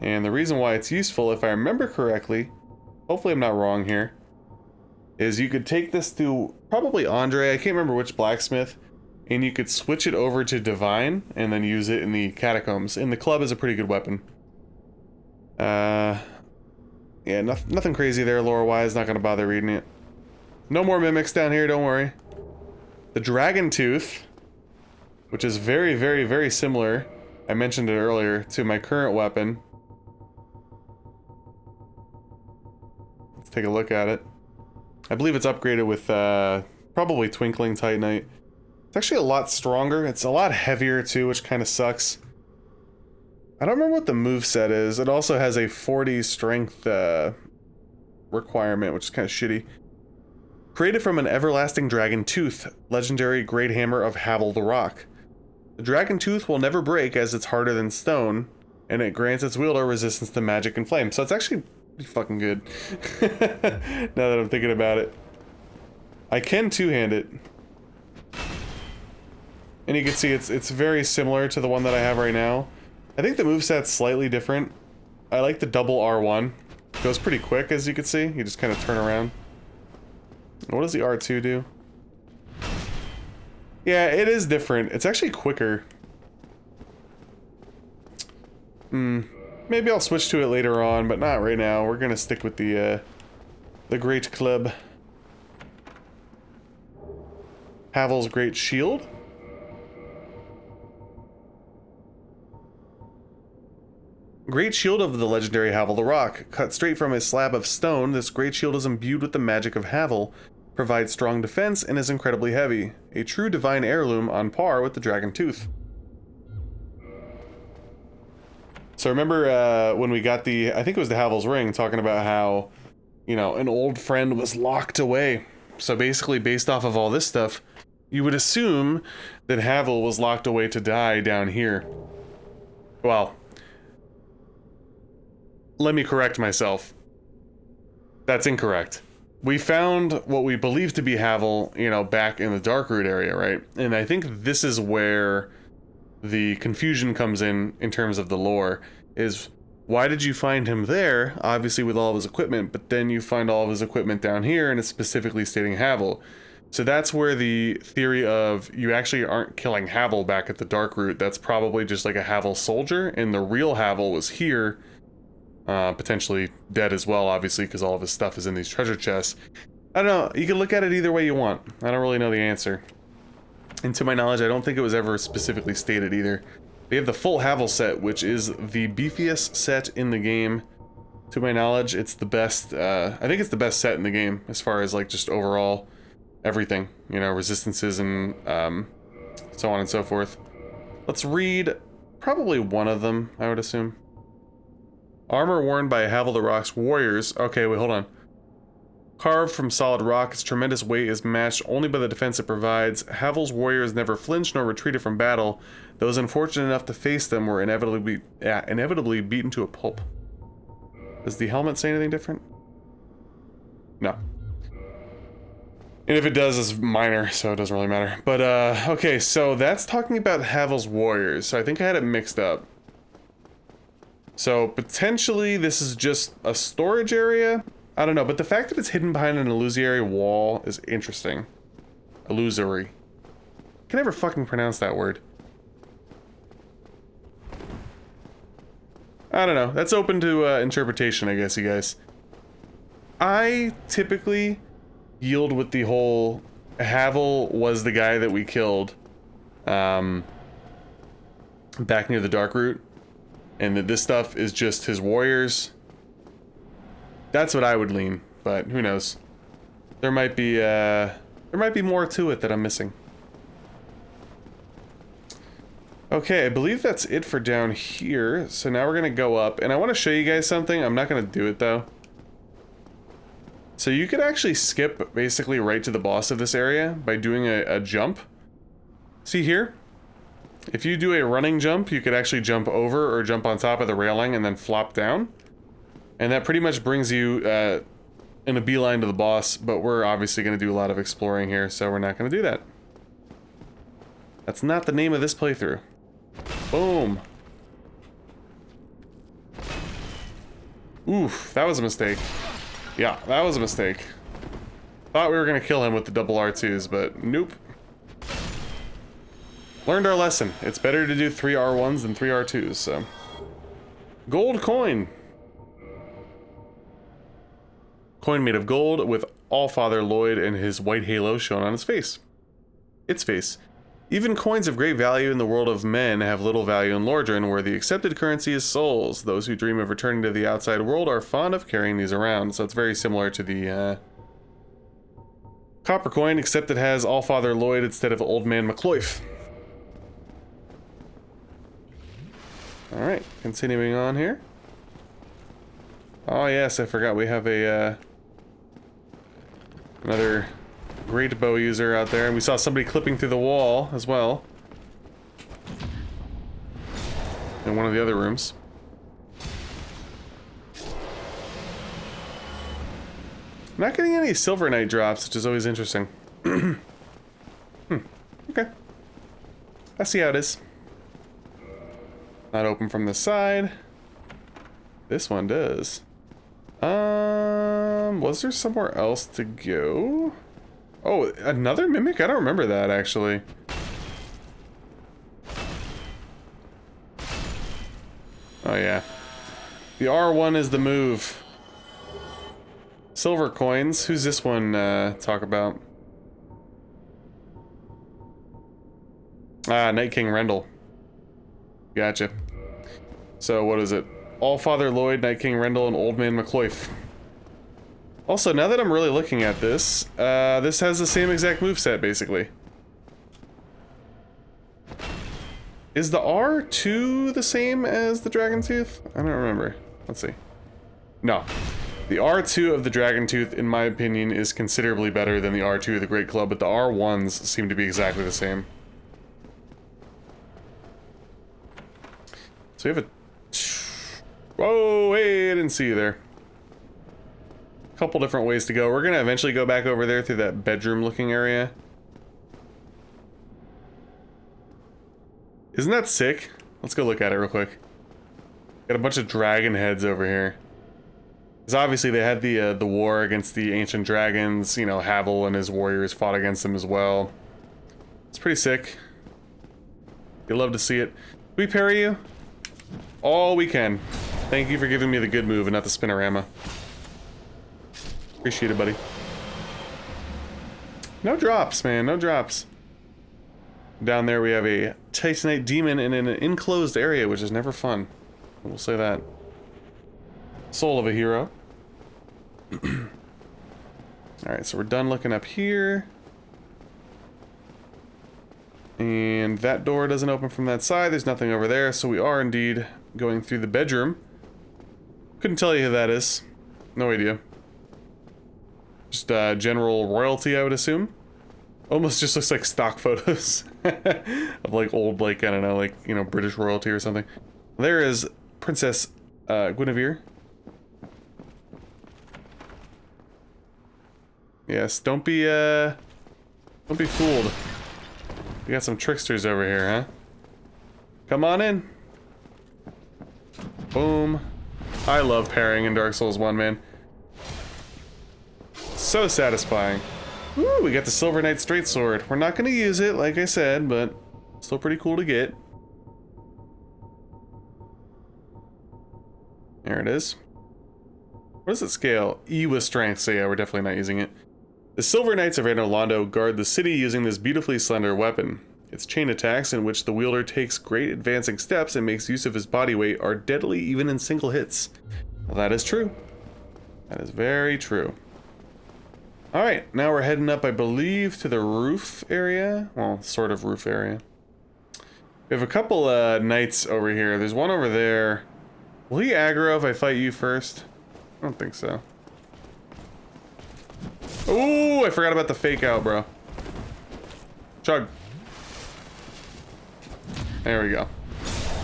And the reason why it's useful, if I remember correctly, hopefully I'm not wrong here, is you could take this to probably Andre, I can't remember which blacksmith, and you could switch it over to Divine and then use it in the catacombs. And the club is a pretty good weapon. Yeah, nothing crazy there lore-wise, not gonna bother reading it. No more mimics down here, don't worry. The Dragon Tooth, which is very, very, very similar, I mentioned it earlier, to my current weapon. Let's take a look at it. I believe it's upgraded with probably Twinkling Titanite. It's actually a lot stronger. It's a lot heavier too, which kind of sucks. I don't remember what the moveset is. It also has a 40 strength requirement, which is kind of shitty. Created from an everlasting dragon tooth, legendary great hammer of Havel the Rock. The dragon tooth will never break as it's harder than stone, and it grants its wielder resistance to magic and flame. So it's actually pretty fucking good. Now that I'm thinking about it. I can two-hand it. And you can see it's very similar to the one that I have right now. I think the moveset's slightly different. I like the double R1. It goes pretty quick, as you can see. You just kind of turn around. What does the R2 do? Yeah, it is different. It's actually quicker. Maybe I'll switch to it later on, but not right now. We're gonna stick with the Great Club. Havel's Great Shield. Great Shield of the legendary Havel the Rock. Cut straight from a slab of stone, this great shield is imbued with the magic of Havel, provides strong defense, and is incredibly heavy. A true divine heirloom on par with the Dragon Tooth. So remember when we got the, I think it was the Havel's Ring, talking about how, you know, an old friend was locked away. So basically, based off of all this stuff, you would assume that Havel was locked away to die down here. Well, let me correct myself. That's incorrect. We found what we believe to be Havel, you know, back in the Darkroot area, right? And I think this is where the confusion comes in terms of the lore, is why did you find him there, obviously with all of his equipment, but then you find all of his equipment down here and it's specifically stating Havel. So that's where the theory of you actually aren't killing Havel back at the Darkroot, that's probably just like a Havel soldier, and the real Havel was here, potentially dead as well, obviously, because all of his stuff is in these treasure chests. I don't know, you can look at it either way you want. I don't really know the answer. And to my knowledge, I don't think it was ever specifically stated either. We have the full Havel set, which is the beefiest set in the game. To my knowledge, it's the best, I think it's the best set in the game, as far as like just overall everything, you know, resistances and so on and so forth. Let's read probably one of them, I would assume. Armor worn by Havel the Rock's warriors. Okay, wait, hold on. Carved from solid rock, its tremendous weight is matched only by the defense it provides. Havel's warriors never flinched nor retreated from battle. Those unfortunate enough to face them were inevitably beaten to a pulp. Does the helmet say anything different? No. And if it does, it's minor, so it doesn't really matter. But, okay, so that's talking about Havel's warriors. So I think I had it mixed up. So potentially this is just a storage area? I don't know, but the fact that it's hidden behind an illusory wall is interesting. Illusory. I can never fucking pronounce that word. I don't know. That's open to interpretation, I guess, you guys. I typically yield with the whole Havel was the guy that we killed back near the Dark Root, and that this stuff is just his warriors. That's what I would lean, but who knows? There might be more to it that I'm missing. Okay, I believe that's it for down here. So now we're gonna go up, and I want to show you guys something. I'm not gonna do it though. So you could actually skip basically right to the boss of this area by doing a jump. See here? If you do a running jump, you could actually jump over or jump on top of the railing and then flop down. And that pretty much brings you in a beeline to the boss, but we're obviously going to do a lot of exploring here, so we're not going to do that. That's not the name of this playthrough. Boom. Oof, that was a mistake. Yeah, that was a mistake. Thought we were gonna kill him with the double R2s, but nope. Learned our lesson. It's better to do 3 R1s than 3 R2s, so. Gold coin. Coin made of gold with Allfather Lloyd and his white halo shown on his face. Its face. Even coins of great value in the world of men have little value in Lordran, where the accepted currency is souls. Those who dream of returning to the outside world are fond of carrying these around, so it's very similar to the copper coin, except it has Allfather Lloyd instead of Old Man McCloyf. Alright, continuing on here. Oh yes, I forgot we have a another great bow user out there, and we saw somebody clipping through the wall as well in one of the other rooms. I'm not getting any Silver Knight drops, which is always interesting. Okay. I see how it is. Not open from the side. This one does. Was there somewhere else to go? Oh, another mimic? I don't remember that, actually. Oh, yeah. The R1 is the move. Silver coins. Who's this one talk about? Ah, Night King Rendell. Gotcha. So, what is it? Allfather Lloyd, Night King Rendell, and Old Man McCloyf. Also, now that I'm really looking at this, this has the same exact moveset, basically. Is the R2 the same as the Dragon Tooth? I don't remember. Let's see. No. The R2 of the Dragon Tooth, in my opinion, is considerably better than the R2 of the Great Club, but the R1s seem to be exactly the same. So we have a... Whoa, hey, I didn't see you there. Couple different ways to go. We're gonna eventually go back over there through that bedroom looking area. Isn't that sick? Let's go look at it real quick. Got a bunch of dragon heads over here. Because obviously they had the war against the ancient dragons. You know, Havel and his warriors fought against them as well. It's pretty sick. You'd love to see it. We parry you? All we can. Thank you for giving me the good move and not the spinorama. Appreciate it, buddy. No drops, man. No drops. Down there we have a Titanite demon in an enclosed area, which is never fun. We'll say that. Soul of a hero. Alright, so we're done looking up here. And that door doesn't open from that side. There's nothing over there, so we are indeed going through the bedroom. Couldn't tell you who that is. No idea. Just general royalty, I would assume. Almost just looks like stock photos of like old, like, I don't know, like, you know, British royalty or something. There is Princess Guinevere. Yes, don't be fooled. We got some tricksters over here, huh? Come on in. Boom. I love parrying in Dark Souls 1, man. So satisfying. Woo, we got the Silver Knight Straight Sword. We're not gonna use it, like I said, but still pretty cool to get. There it is. What does it scale? E with strength, so yeah, we're definitely not using it. The Silver Knights of Anor Londo guard the city using this beautifully slender weapon. Its chain attacks, in which the wielder takes great advancing steps and makes use of his body weight, are deadly even in single hits. Well, that is true. That is very true. Alright, now we're heading up, I believe, to the roof area. Well, sort of roof area. We have a couple knights over here. There's one over there. Will he aggro if I fight you first? I don't think so. Ooh, I forgot about the fake out, bro. Chug. There we go.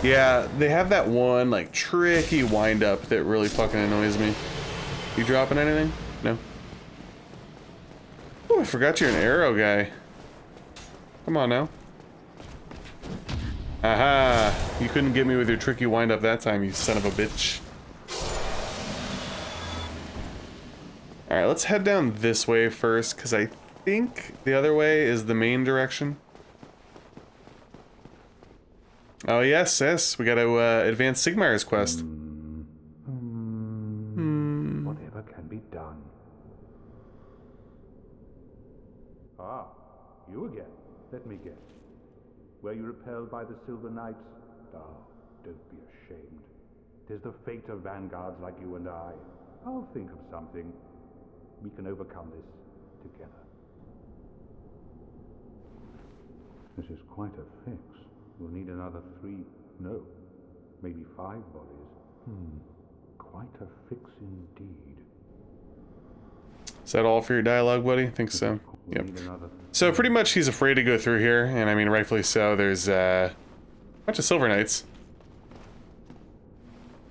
Yeah, they have that one, like, tricky wind-up that really fucking annoys me. You dropping anything? No. Oh, I forgot you're an arrow guy. Come on now. Aha! You couldn't get me with your tricky wind-up that time, you son of a bitch. Alright, let's head down this way first, because I think the other way is the main direction. Oh yes, yes, we gotta advance Siegmeyer's quest. Whatever can be done. Ah, you again. Let me guess. Were you repelled by the Silver Knights? Oh, don't be ashamed. 'Tis the fate of vanguards like you and I. I'll think of something. We can overcome this together. This is quite a fix. We'll need another 3, no, maybe 5 bodies. Quite a fix indeed. Is that all for your dialogue, buddy? I think so. Yep. So pretty much he's afraid to go through here, and I mean rightfully so. There's a bunch of Silver Knights.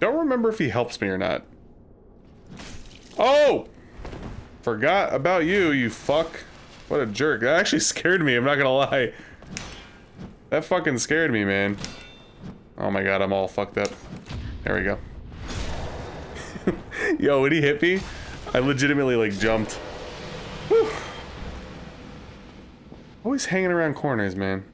Don't remember if he helps me or not. Oh! Forgot about you, you fuck. What a jerk. That actually scared me, I'm not gonna lie. That fucking scared me, man. Oh my god, I'm all fucked up. There we go. Yo, when he hit me, I legitimately, like, jumped. Whew. Always hanging around corners, man.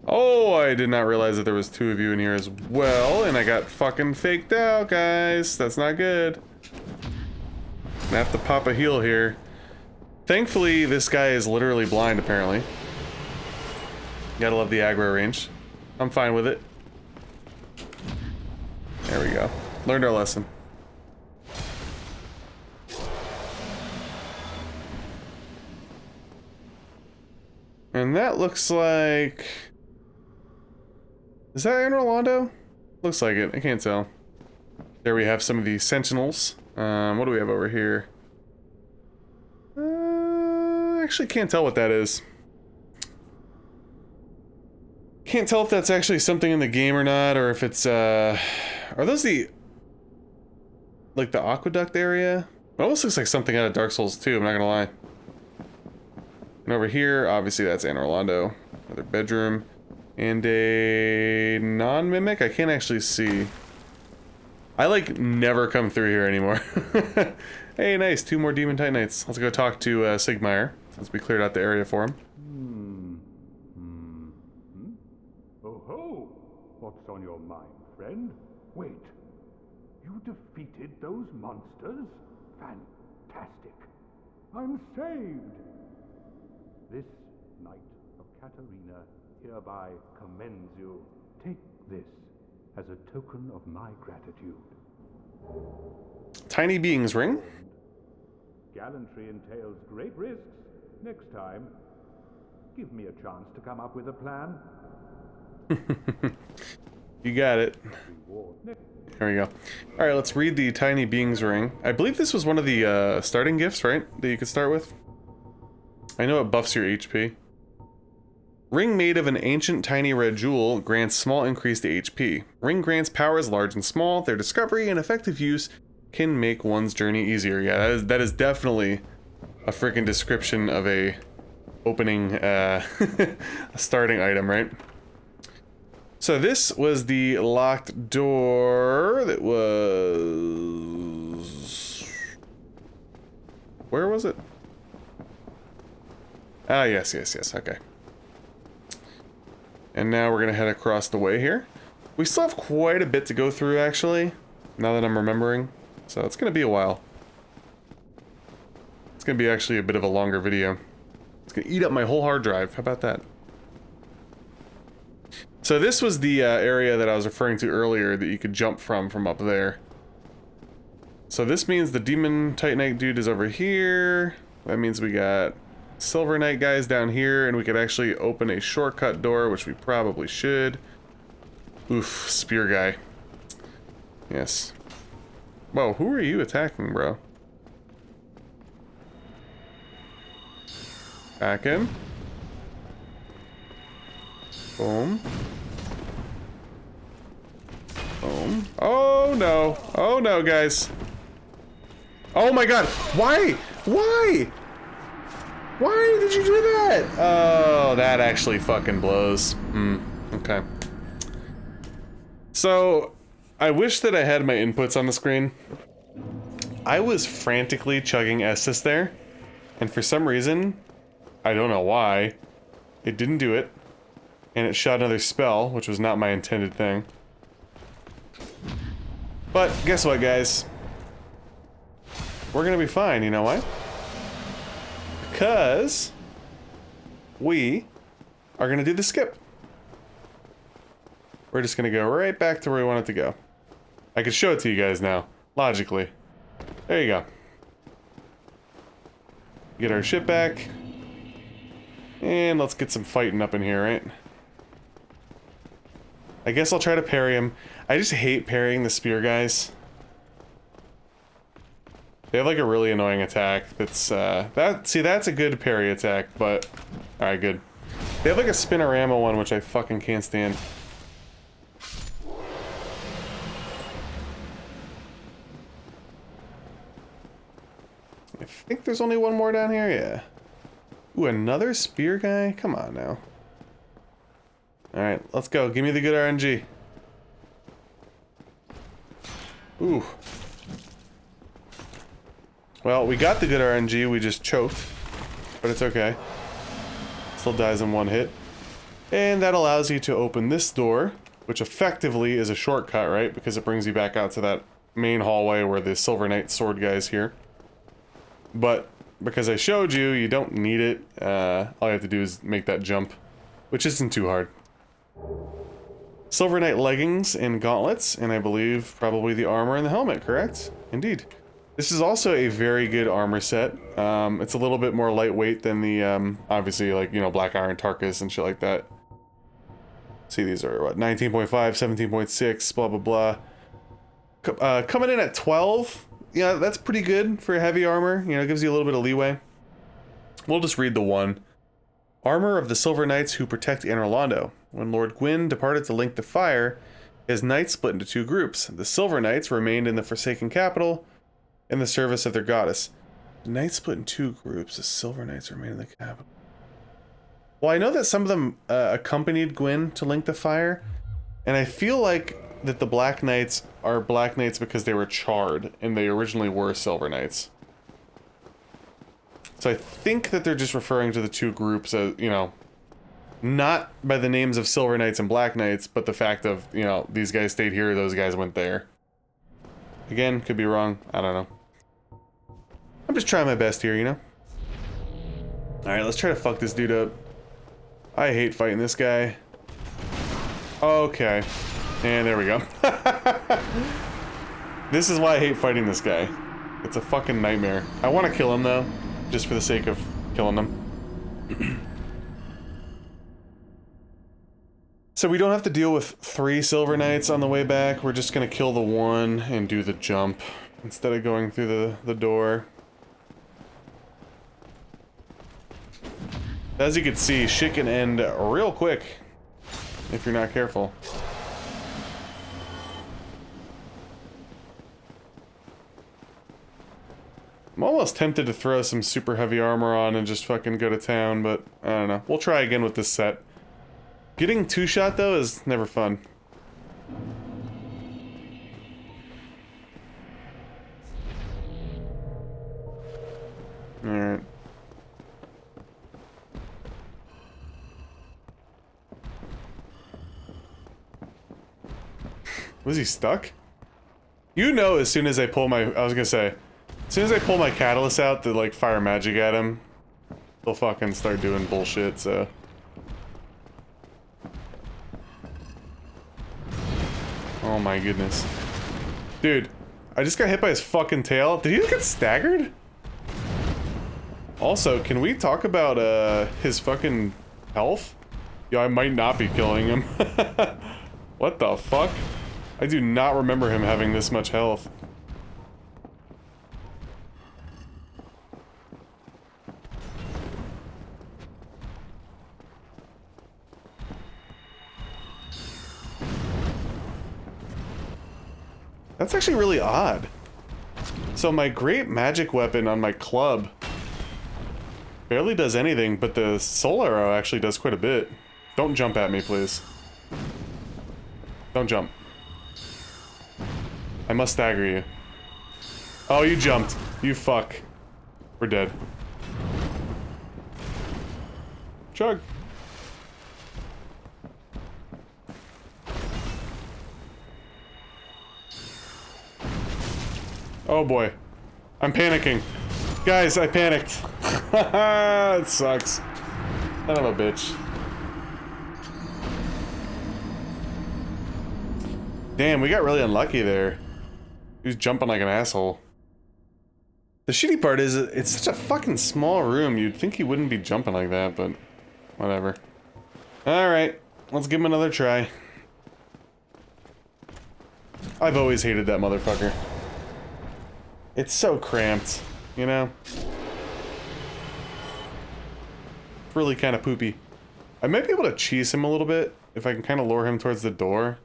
Oh, I did not realize that there was 2 of you in here as well, and I got fucking faked out, guys. That's not good. Gonna have to pop a heal here. Thankfully, this guy is literally blind, apparently. Gotta love the aggro range. I'm fine with it. There we go. Learned our lesson. And that looks like... Is that Anor Londo? Looks like it. I can't tell. There we have some of the sentinels. What do we have over here? Actually can't tell what that is. Can't tell if that's actually something in the game or not, or if it's, are those the... like the aqueduct area? It almost looks like something out of Dark Souls 2, I'm not gonna lie. And over here, obviously that's Anor Londo. Another bedroom. And a non-mimic? I can't actually see. I, like, never come through here anymore. Hey, nice. 2 more Demon Titanites. Let's go talk to Siegmeyer, since we cleared out the area for him. Oh ho! What's on your mind, friend? Wait. You defeated those monsters? Fantastic. I'm saved. This Knight of Katarina hereby commends you. Take this as a token of my gratitude. Tiny Being's Ring? Gallantry entails great risks. Next time, give me a chance to come up with a plan. You got it. There we go. Alright, let's read the Tiny Being's Ring. I believe this was one of the starting gifts, right? That you could start with? I know it buffs your HP. Ring made of an ancient tiny red jewel grants small increase to HP. Ring grants powers large and small. Their discovery and effective use can make one's journey easier. Yeah, that is definitely a freaking description of a opening, a starting item, right? So this was the locked door that was... Where was it? Ah, yes, okay. And now we're gonna head across the way here. We still have quite a bit to go through, actually, now that I'm remembering. So it's gonna be a while. It's gonna be actually a bit of a longer video. It's gonna eat up my whole hard drive. How about that? So this was the area that I was referring to earlier that you could jump from up there. So this means the demon Titanite dude is over here. That means we got Silver Knight guys down here, and we could actually open a shortcut door, which we probably should. Oof, spear guy. Yes. Whoa, who are you attacking, bro? Back him. Boom. Boom. Oh no. Oh no, guys. Oh my god. Why? Why? Why did you do that? Oh, that actually fucking blows. Okay. So, I wish that I had my inputs on the screen. I was frantically chugging Estus there, and for some reason, I don't know why, it didn't do it, and it shot another spell, which was not my intended thing. But guess what, guys? We're gonna be fine, you know why? Because we are gonna do the skip. We're just gonna go right back to where we wanted to go. I can show it to you guys now, logically. There you go. Get our shit back. And let's get some fighting up in here, right? I guess I'll try to parry him. I just hate parrying the spear guys. They have like a really annoying attack that's, that's a good parry attack, but... Alright, good. They have like a spinorama one, which I fucking can't stand. I think there's only one more down here, yeah. Ooh, another spear guy? Come on now. Alright, let's go. Give me the good RNG. Ooh. Well, we got the good RNG, we just choked. But it's okay. Still dies in one hit. And that allows you to open this door, which effectively is a shortcut, right? Because it brings you back out to that main hallway where the Silver Knight sword guy is here. But because I showed you, you don't need it. All you have to do is make that jump, which isn't too hard. Silver Knight leggings and gauntlets, and I believe probably the armor and the helmet, correct? Indeed. This is also a very good armor set. It's a little bit more lightweight than the, obviously, like, you know, Black Iron Tarkus and shit like that. See, these are, what, 19.5, 17.6, blah, blah, blah. Coming in at 12, yeah, that's pretty good for heavy armor. You know, it gives you a little bit of leeway. We'll just read the one. Armor of the Silver Knights who protect Anor Londo. When Lord Gwyn departed to link the fire, his knights split into two groups. The Silver Knights remained in the Forsaken Capital in the service of their goddess. The knights split in two groups. The Silver Knights remained in the capital. Well, I know that some of them accompanied Gwyn to link the fire, and I feel like that the Black Knights are Black Knights because they were charred, and they originally were Silver Knights. So I think that they're just referring to the two groups as, you know, not by the names of Silver Knights and Black Knights, but the fact of, you know, these guys stayed here, those guys went there. Again, could be wrong. I don't know. I'm just trying my best here, you know? Alright, let's try to fuck this dude up. I hate fighting this guy. Okay. And there we go. This is why I hate fighting this guy. It's a fucking nightmare. I want to kill him, though. Just for the sake of killing him. So we don't have to deal with 3 Silver Knights on the way back. We're just going to kill the one and do the jump instead of going through the door. As you can see, shit can end real quick if you're not careful. I'm almost tempted to throw some super heavy armor on and just fucking go to town, but I don't know. We'll try again with this set. Getting two-shot, though, is never fun. Alright. Was he stuck? You know, as soon as I pull my... I was gonna say... As soon as I pull my catalyst out to, like, fire magic at him, they'll fucking start doing bullshit, so... Oh my goodness. Dude, I just got hit by his fucking tail. Did he just get staggered? Also, can we talk about, his fucking health? Yeah, I might not be killing him. What the fuck? I do not remember him having this much health. That's actually really odd. So my great magic weapon on my club barely does anything, but the soul arrow actually does quite a bit. Don't jump at me, please. Don't jump. I must stagger you. Oh, you jumped. You fuck. We're dead. Chug. Oh boy. I'm panicking. Guys, I panicked. It sucks. Son of a bitch. Damn, we got really unlucky there. He was jumping like an asshole. The shitty part is, it's such a fucking small room. You'd think he wouldn't be jumping like that, but whatever. Alright, let's give him another try. I've always hated that motherfucker. It's so cramped, you know? It's really kind of poopy. I might be able to cheese him a little bit if I can kind of lure him towards the door.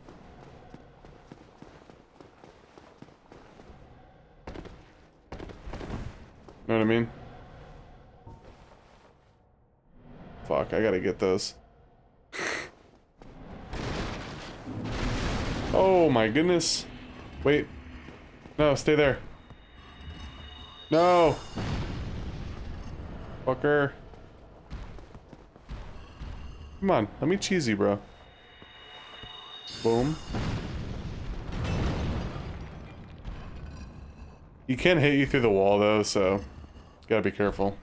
Know what I mean? Fuck, I gotta get those. Oh my goodness. Wait. No, stay there. No! Fucker. Come on, let me cheese you, bro. Boom. He can hit you through the wall, though, so... Gotta be careful.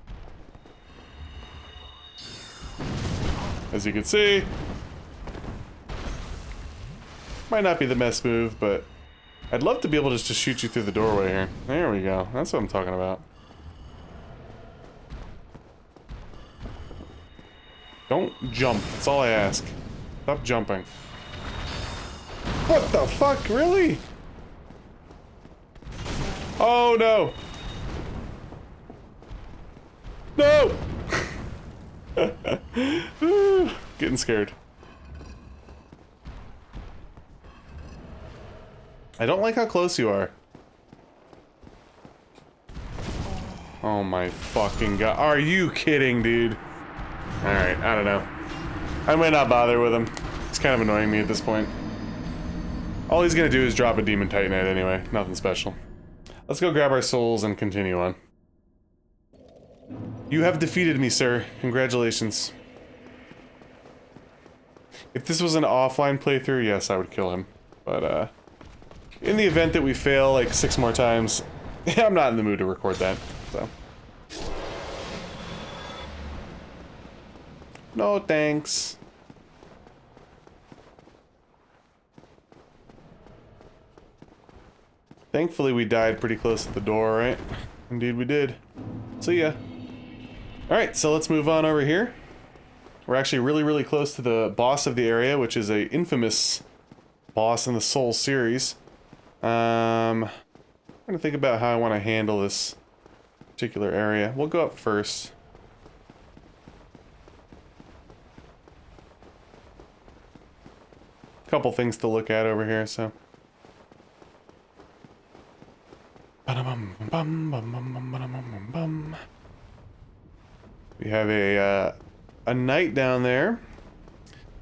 As you can see... Might not be the best move, but... I'd love to be able to just shoot you through the doorway here. There we go. That's what I'm talking about. Don't jump. That's all I ask. Stop jumping. What the fuck? Really? Oh no! No! Getting scared. I don't like how close you are. Oh my fucking god. Are you kidding, dude? Alright, I don't know. I might not bother with him. He's kind of annoying me at this point. All he's gonna do is drop a demon titanite anyway. Nothing special. Let's go grab our souls and continue on. You have defeated me, sir. Congratulations. If this was an offline playthrough, yes, I would kill him. But, in the event that we fail, like, 6 more times, I'm not in the mood to record that, so. No thanks. Thankfully, we died pretty close at the door, right? Indeed we did. See ya. Alright, so let's move on over here. We're actually really, really close to the boss of the area, which is a infamous boss in the Souls series. I'm trying to think about how I want to handle this particular area. We'll go up first. Couple things to look at over here, so. We have a knight down there.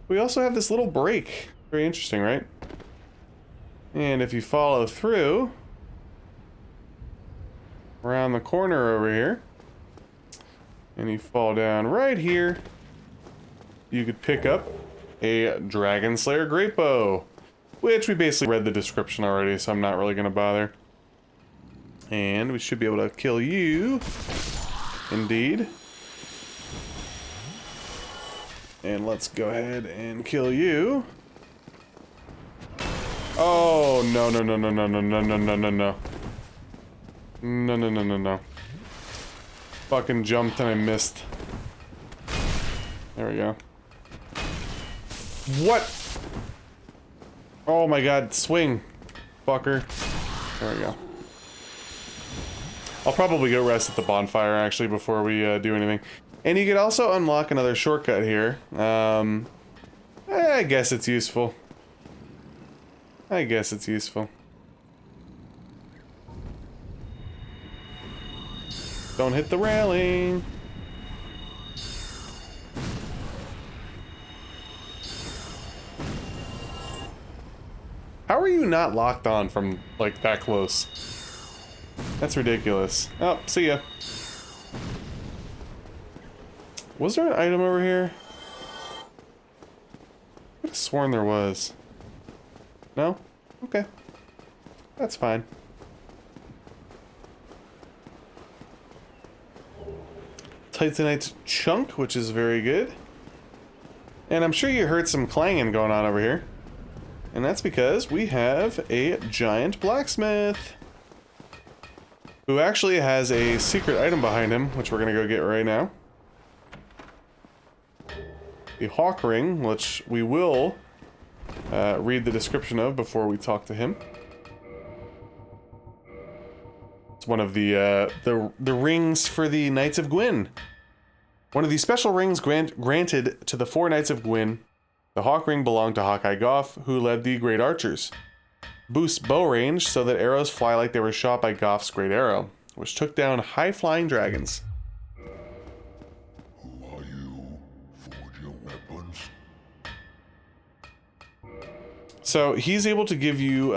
We also have this little break. Very interesting, right? And if you follow through around the corner over here, and you fall down right here, you could pick up a Dragon Slayer Great Bow, which we basically read the description already, so I'm not really going to bother. And we should be able to kill you. Indeed. And let's go ahead and kill you. Oh, no, no, no, no, no, no, no, no, no, no, no. No, no, no, no, no. Fucking jumped and I missed. There we go. What? Oh my god, swing. Fucker. There we go. I'll probably go rest at the bonfire, actually, before we do anything. And you could also unlock another shortcut here. I guess it's useful. I guess it's useful. Don't hit the railing. How are you not locked on from, like, that close? That's ridiculous. Oh, see ya. Was there an item over here? I could have sworn there was. No? Okay. That's fine. Titanite chunk, which is very good. And I'm sure you heard some clanging going on over here. And that's because we have a giant blacksmith, who actually has a secret item behind him, which we're gonna go get right now. The Hawk Ring, which we will read the description of before we talk to him. It's one of the rings for the Knights of Gwyn. One of the special rings granted to the 4 Knights of Gwyn. The Hawk Ring belonged to Hawkeye Goff, who led the Great Archers. Boosts bow range so that arrows fly like they were shot by Goff's great arrow, which took down high-flying dragons. Who are you? Forge your weapons? So he's able to give you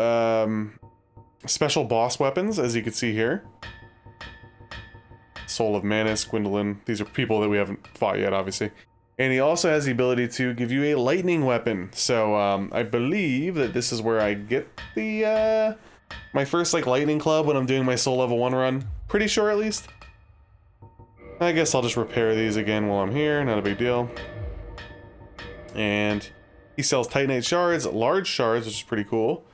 special boss weapons, as you can see here. Soul of Manus, Gwendolyn. These are people that we haven't fought yet, obviously. And he also has the ability to give you a lightning weapon. So I believe that this is where I get the my first like lightning club when I'm doing my soul level 1 run. Pretty sure, at least. I guess I'll just repair these again while I'm here. Not a big deal. And he sells Titanite shards, large shards, which is pretty cool.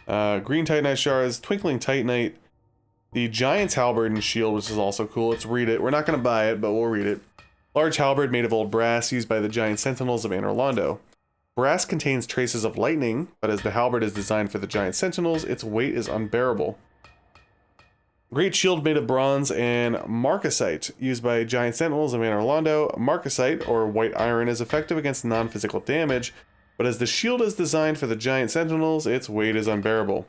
Green Titanite shards, twinkling Titanite, the Giant's halberd and shield, which is also cool. Let's read it. We're not going to buy it, but we'll read it. Large halberd made of old brass used by the giant sentinels of Anor Londo. Brass contains traces of lightning, but as the halberd is designed for the giant sentinels, its weight is unbearable. Great shield made of bronze and marcasite, used by giant sentinels of Anor Londo. Marcasite, or white iron, is effective against non-physical damage, but as the shield is designed for the giant sentinels, its weight is unbearable.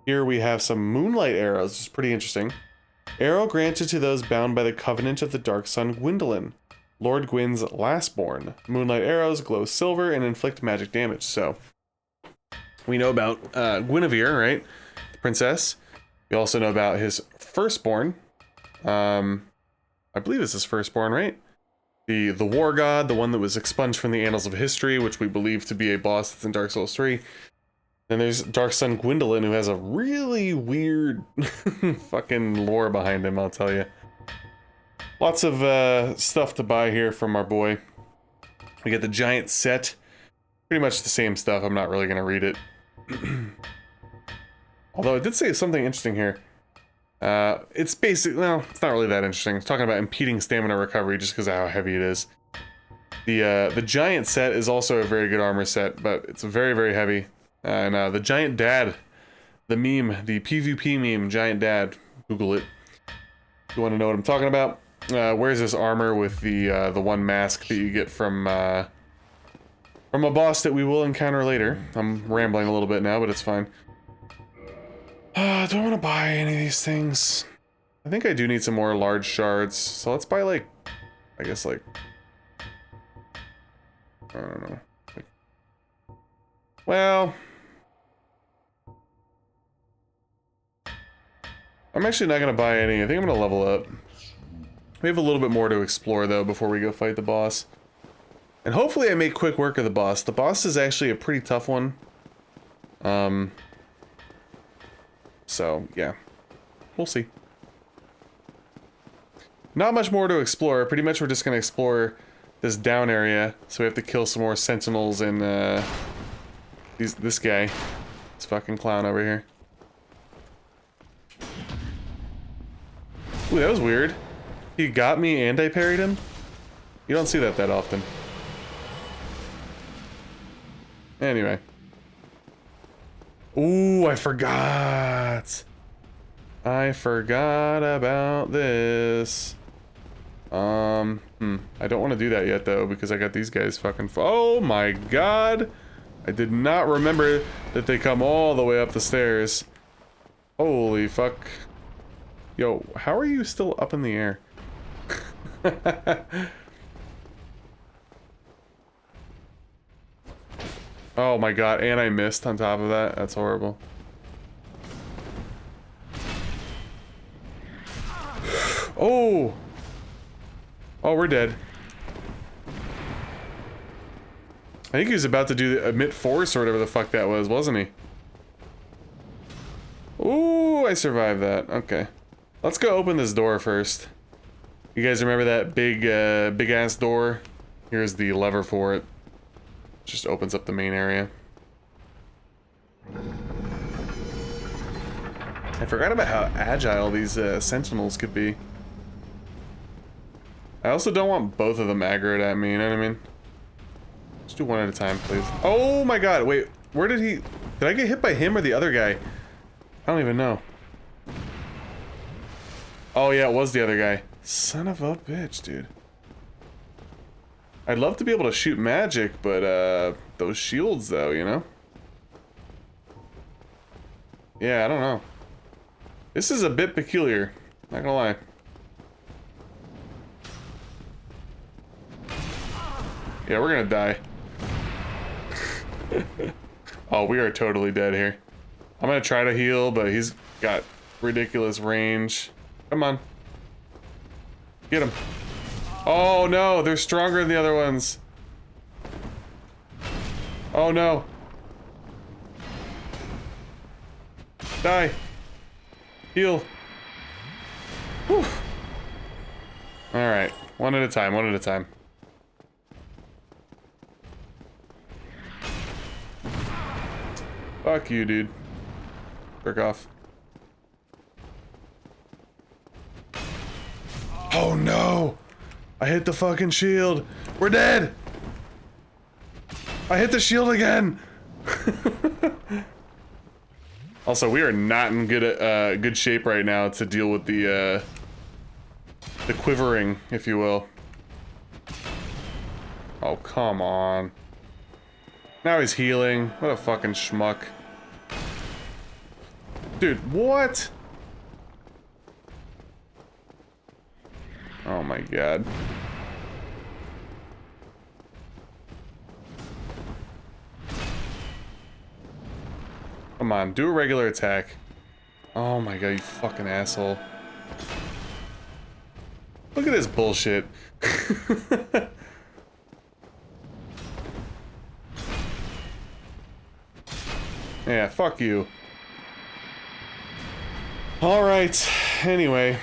Here we have some moonlight arrows, which is pretty interesting. Arrow granted to those bound by the covenant of the Dark Sun Gwendolyn, Lord Gwyn's lastborn. Moonlight arrows glow silver and inflict magic damage. So, we know about Guinevere, right? The princess. We also know about his firstborn. I believe it's his firstborn, right? The war god, the one that was expunged from the annals of history, which we believe to be a boss that's in Dark Souls 3. And there's Dark Sun Gwendolyn, who has a really weird fucking lore behind him, I'll tell you. Lots of stuff to buy here from our boy. We get the giant set. Pretty much the same stuff. I'm not really going to read it. Although it did say something interesting here. It's basically, well, it's not really that interesting. It's talking about impeding stamina recovery just because of how heavy it is. The giant set is also a very good armor set, but it's very, very heavy. And the Giant Dad, the meme, the PvP meme, Giant Dad, Google it. If you want to know what I'm talking about. Wears this armor with the one mask that you get from a boss that we will encounter later. I'm rambling a little bit now, but it's fine. Do I want to buy any of these things? I think I do need some more large shards. So let's buy like, I guess like, I don't know. Like, well, I'm actually not going to buy any. I think I'm going to level up. We have a little bit more to explore though before we go fight the boss. And hopefully I make quick work of the boss. The boss is actually a pretty tough one. So, yeah. We'll see. Not much more to explore. Pretty much we're just going to explore this down area. So we have to kill some more sentinels and, this guy. This fucking clown over here. Ooh, that was weird. He got me and I parried him? You don't see that often. Anyway. Ooh, I forgot. I forgot about this. I don't want to do that yet though because I got these guys fucking. Oh my god! I did not remember that they come all the way up the stairs. Holy fuck! Yo, how are you still up in the air? Oh my god, and I missed on top of that. That's horrible. Oh! Oh, we're dead. I think he was about to do the emit force or whatever the fuck that was, wasn't he? Ooh, I survived that. Okay. Let's go open this door first. You guys remember that big ass door? Here's the lever for it. Just opens up the main area. I forgot about how agile these sentinels could be. I also don't want both of them aggroed at me, you know what I mean? Let's do one at a time, please. Oh my god, wait, where did he... Did I get hit by him or the other guy? I don't even know. Oh yeah, it was the other guy. Son of a bitch, dude. I'd love to be able to shoot magic, but those shields though, you know? Yeah, I don't know. This is a bit peculiar, not gonna lie. Yeah, we're gonna die. Oh, we are totally dead here. I'm gonna try to heal, but he's got ridiculous range. Come on. Get him. Oh no, they're stronger than the other ones. Oh no. Die. Heal. Whew. Alright, one at a time, one at a time. Fuck you, dude. Jerk off. Oh no! I hit the fucking shield. We're dead! I hit the shield again! Also, we are not in good shape right now to deal with the quivering, if you will. Oh, come on. Now he's healing. What a fucking schmuck. Dude, what? Oh my god. Come on, do a regular attack. Oh my god, you fucking asshole. Look at this bullshit. Yeah, fuck you. Alright, anyway.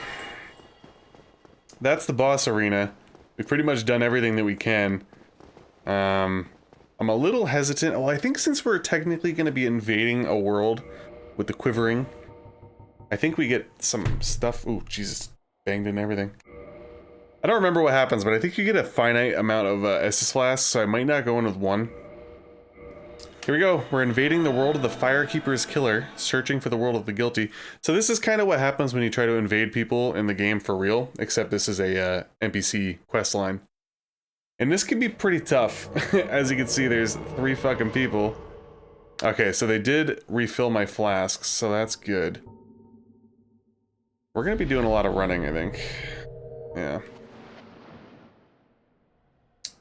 That's the boss arena. We've pretty much done everything that we can. I'm a little hesitant. Well, I think since we're technically going to be invading a world with the quivering, I think we get some stuff. Ooh, Jesus. Banged in everything. I don't remember what happens, but I think you get a finite amount of Estus flasks, so I might not go in with one. Here we go. We're invading the world of the Fire Keeper's killer, searching for the world of the guilty. So this is kind of what happens when you try to invade people in the game for real, except this is a NPC quest line. And this can be pretty tough. As you can see, there's 3 fucking people. Okay, so they did refill my flasks, so that's good. We're gonna be doing a lot of running, I think. Yeah.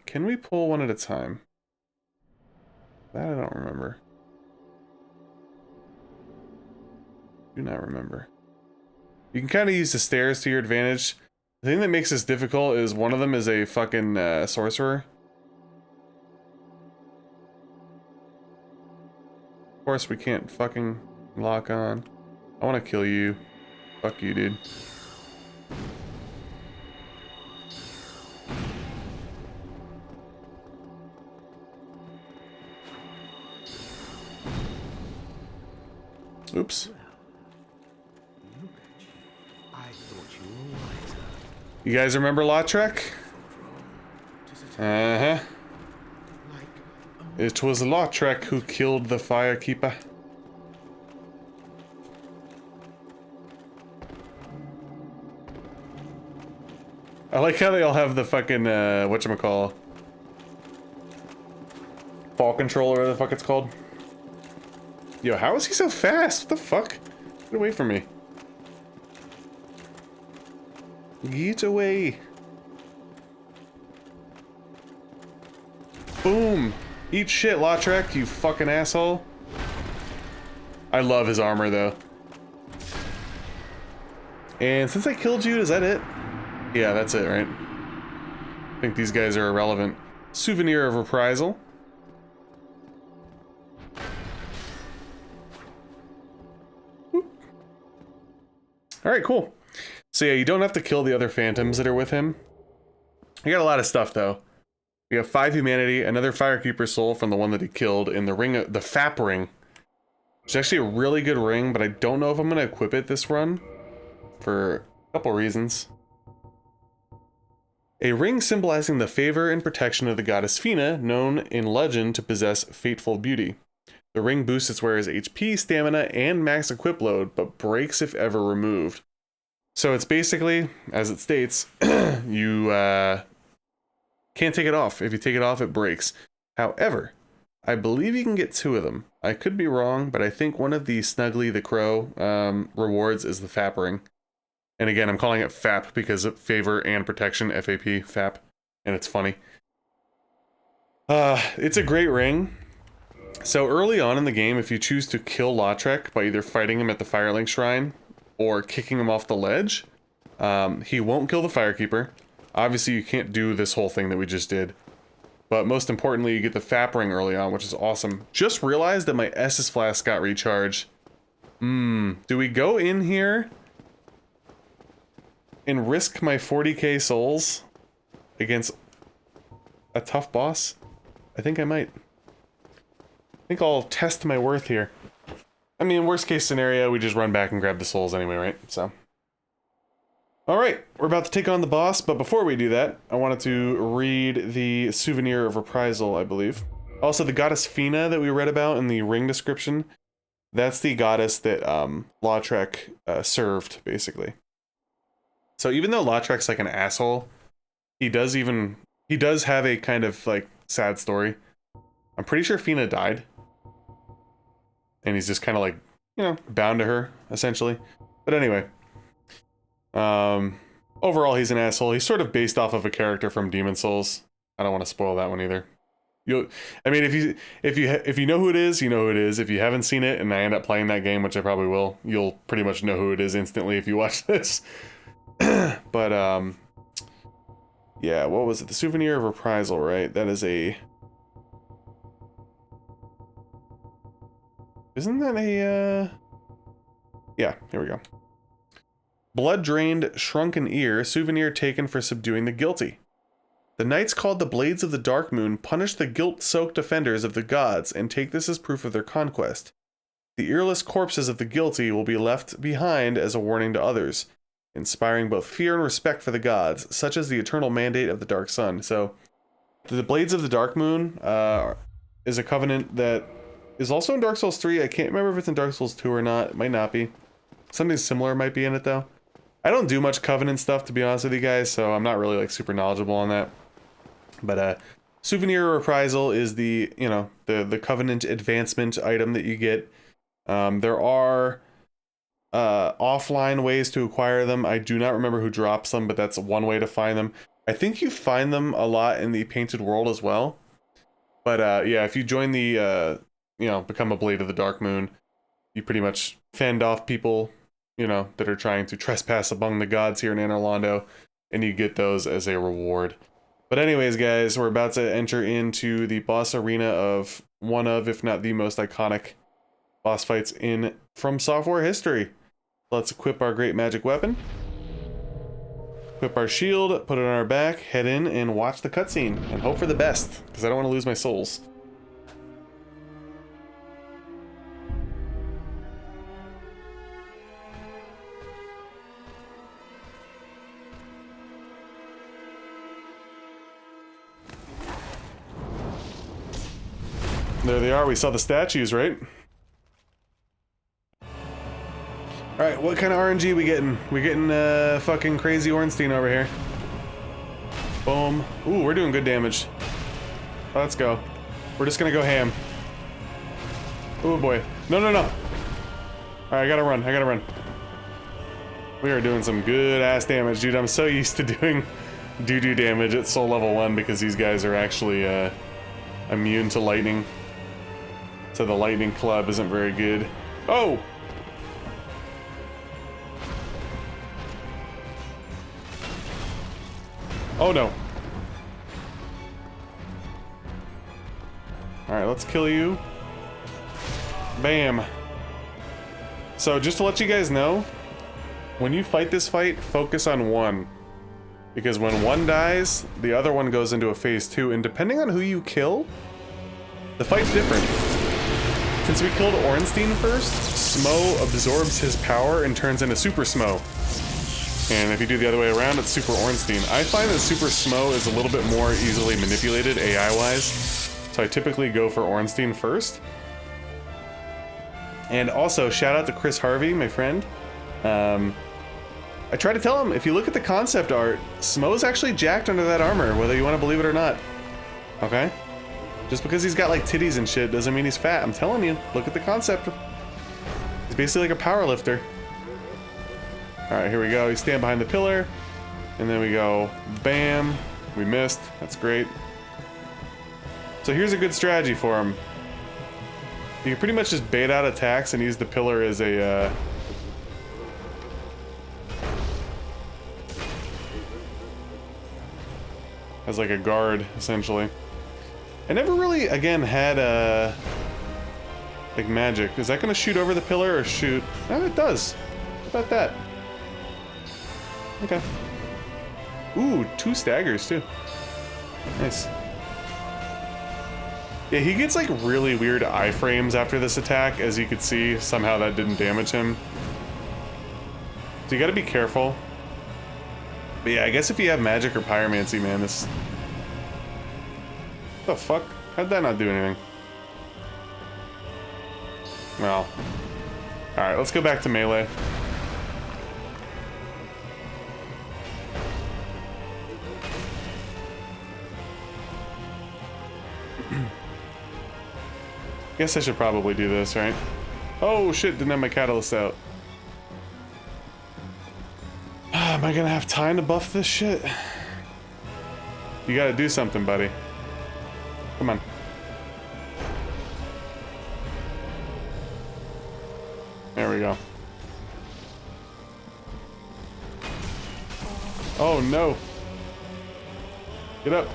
Can we pull one at a time? That I don't remember. Do not remember. You can kind of use the stairs to your advantage. The thing that makes this difficult is one of them is a fucking sorcerer. Of course, we can't fucking lock on. I want to kill you. Fuck you, dude. Oops. You guys remember Lautrec? Uh-huh. It was Lautrec who killed the Fire Keeper. I like how they all have the fucking, whatchamacall. Ball control or whatever the fuck it's called. Yo, how is he so fast? What the fuck? Get away from me. Get away. Boom. Eat shit, Lautrec, you fucking asshole. I love his armor, though. And since I killed you, is that it? Yeah, that's it, right? I think these guys are irrelevant. Souvenir of reprisal. Alright, cool. So yeah, you don't have to kill the other phantoms that are with him. You got a lot of stuff, though. We have 5 humanity, another Firekeeper soul from the one that he killed, in the ring, the Fap ring. It's actually a really good ring, but I don't know if I'm going to equip it this run. For a couple reasons. A ring symbolizing the favor and protection of the goddess Fina, known in legend to possess fateful beauty. The ring boosts its wearer's HP, stamina, and max equip load, but breaks if ever removed. So it's basically, as it states, you can't take it off. If you take it off, it breaks. However, I believe you can get 2 of them. I could be wrong, but I think one of the Snuggly the Crow rewards is the Fap ring. And again, I'm calling it FAP because of favor and protection, FAP, FAP, and it's funny. It's a great ring. So early on in the game, if you choose to kill Lautrec by either fighting him at the Firelink Shrine or kicking him off the ledge, he won't kill the Firekeeper. Obviously, you can't do this whole thing that we just did. But most importantly, you get the Fap ring early on, which is awesome. Just realized that my Estus Flask got recharged. Do we go in here and risk my 40k souls against a tough boss? I think I might. I think I'll test my worth here. I mean, worst case scenario, we just run back and grab the souls anyway, right? So. Alright, we're about to take on the boss, but before we do that, I wanted to read the Souvenir of Reprisal, I believe. Also, the goddess Fina that we read about in the ring description, that's the goddess that Lautrec served, basically. So even though Lautrec's like an asshole, he does have a kind of like sad story. I'm pretty sure Fina died. And he's just kind of like, you know, bound to her, essentially. But anyway. Overall, he's an asshole. He's sort of based off of a character from Demon Souls. I don't want to spoil that one either. I mean, if you know who it is, you know who it is. If you haven't seen it, and I end up playing that game, which I probably will, you'll pretty much know who it is instantly if you watch this. But yeah, what was it? The Souvenir of Reprisal, right? That is a. Isn't that a? Yeah, here we go. Blood-drained, shrunken ear, souvenir taken for subduing the guilty. The knights called the Blades of the Dark Moon punish the guilt-soaked offenders of the gods and take this as proof of their conquest. The earless corpses of the guilty will be left behind as a warning to others, inspiring both fear and respect for the gods, such as the eternal mandate of the Dark Sun. So, the Blades of the Dark Moon is a covenant that is also in Dark Souls 3. I can't remember if it's in Dark Souls 2 or not. It might not be. Something similar might be in it, though. I don't do much Covenant stuff, to be honest with you guys, so I'm not really, like, super knowledgeable on that. But, Souvenir Reprisal is the, you know, the Covenant advancement item that you get. There are offline ways to acquire them. I do not remember who drops them, but that's one way to find them. I think you find them a lot in the Painted World as well. But yeah, if you join the, you know, become a Blade of the Dark Moon, you pretty much fend off people, you know, that are trying to trespass among the gods here in Anor Londo, and you get those as a reward. But anyways, guys, we're about to enter into the boss arena of one of, if not the most iconic boss fights in From Software history. Let's equip our great magic weapon. Equip our shield, put it on our back, head in, and watch the cutscene. And hope for the best, because I don't want to lose my souls. There they are, we saw the statues, right? Alright, what kind of RNG we getting? We getting fucking crazy Ornstein over here. Boom. Ooh, we're doing good damage. Let's go. We're just gonna go ham. Oh boy. No, no, no. Alright, I gotta run, I gotta run. We are doing some good ass damage, dude. I'm so used to doing doo-doo damage at soul level 1 because these guys are actually immune to lightning. So the lightning club isn't very good. Oh! Oh no. Alright, let's kill you. Bam. So just to let you guys know, when you fight this fight, focus on one. Because when one dies, the other one goes into a phase 2, and depending on who you kill, the fight's different. Since we killed Ornstein first, Smough absorbs his power and turns into Super Smough. And if you do the other way around, it's Super Ornstein. I find that Super Smough is a little bit more easily manipulated AI-wise, so I typically go for Ornstein first. And also, shout out to Chris Harvey, my friend. I try to tell him, if you look at the concept art, Smough's actually jacked under that armor, whether you want to believe it or not. Okay? Just because he's got like titties and shit doesn't mean he's fat. I'm telling you, look at the concept. He's basically like a power lifter. Alright, here we go. You stand behind the pillar, and then we go, bam. We missed. That's great. So here's a good strategy for him. You can pretty much just bait out attacks and use the pillar as a, as like a guard, essentially. I never really, again, had like magic. Is that gonna shoot over the pillar or shoot? Oh, it does. How about that? Okay. Ooh, 2 staggers too. Nice. Yeah, he gets like really weird iframes after this attack. As you could see, somehow that didn't damage him. So you gotta be careful. But yeah, I guess if you have magic or pyromancy, man, this... What the fuck? How'd that not do anything? Well. Alright, let's go back to melee. Guess I should probably do this, right? Oh shit, didn't have my catalyst out. Am I gonna have time to buff this shit? You gotta do something, buddy. Come on. There we go. Oh no. Get up.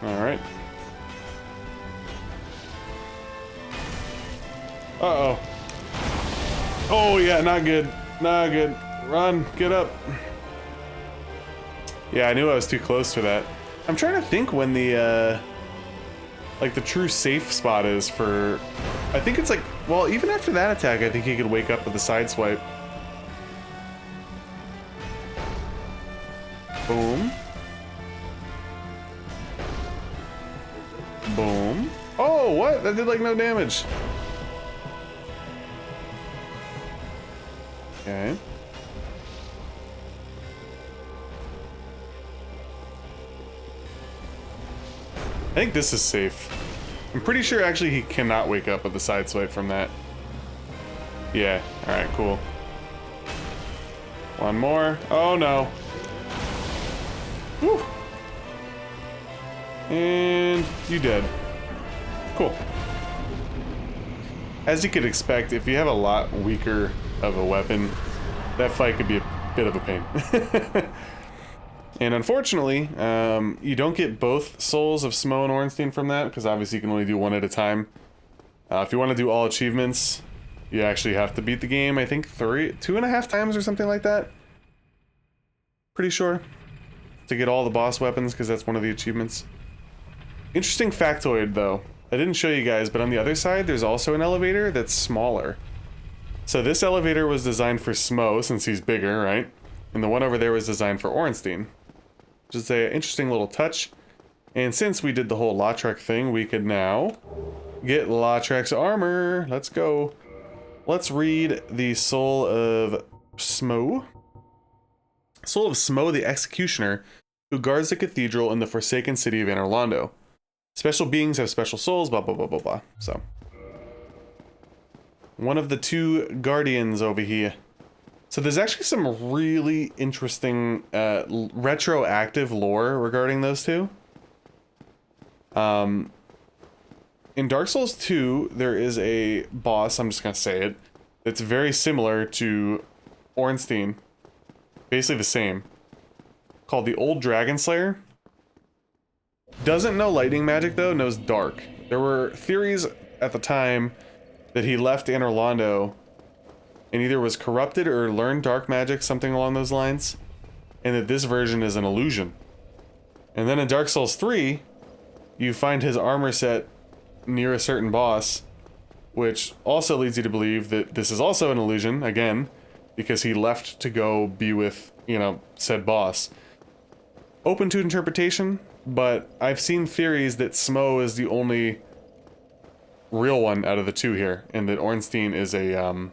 Alright. Uh-oh. Oh yeah, not good. Not good. Run, get up. Yeah, I knew I was too close for that. I'm trying to think when the, like the true safe spot is for... I think it's like, well, even after that attack, I think he could wake up with a side swipe. Boom. Boom. Oh, what? That did like no damage. Okay. I think this is safe. I'm pretty sure actually he cannot wake up with the side swipe from that. Yeah, alright, cool. One more. Oh no. Whew. And you dead. Cool. As you could expect, if you have a lot weaker of a weapon, that fight could be a bit of a pain. And unfortunately, you don't get both souls of Smough and Ornstein from that, because obviously you can only do one at a time. If you want to do all achievements, you actually have to beat the game, I think 2.5 times or something like that. Pretty sure. To get all the boss weapons, because that's one of the achievements. Interesting factoid, though. I didn't show you guys, but on the other side, there's also an elevator that's smaller. So this elevator was designed for Smough, since he's bigger, right? And the one over there was designed for Ornstein. Just an interesting little touch. And since we did the whole Lautrec thing, we could now get Lautrec's armor. Let's go. Let's read the Soul of Smough. Soul of Smough the Executioner, who guards the cathedral in the forsaken city of Anor Londo. Special beings have special souls, blah, blah, blah, blah, blah. So, one of the two guardians over here. So there's actually some really interesting retroactive lore regarding those two. In Dark Souls 2, there is a boss, I'm just going to say it, that's very similar to Ornstein. Basically the same. Called the Old Dragon Slayer. Doesn't know lightning magic though, knows dark. There were theories at the time that he left Anor Londo and either was corrupted or learned dark magic, something along those lines, and that this version is an illusion. And then in Dark Souls 3, you find his armor set near a certain boss, which also leads you to believe that this is also an illusion, again, because he left to go be with, you know, said boss. Open to interpretation, but I've seen theories that Smough is the only real one out of the two here, and that Ornstein is an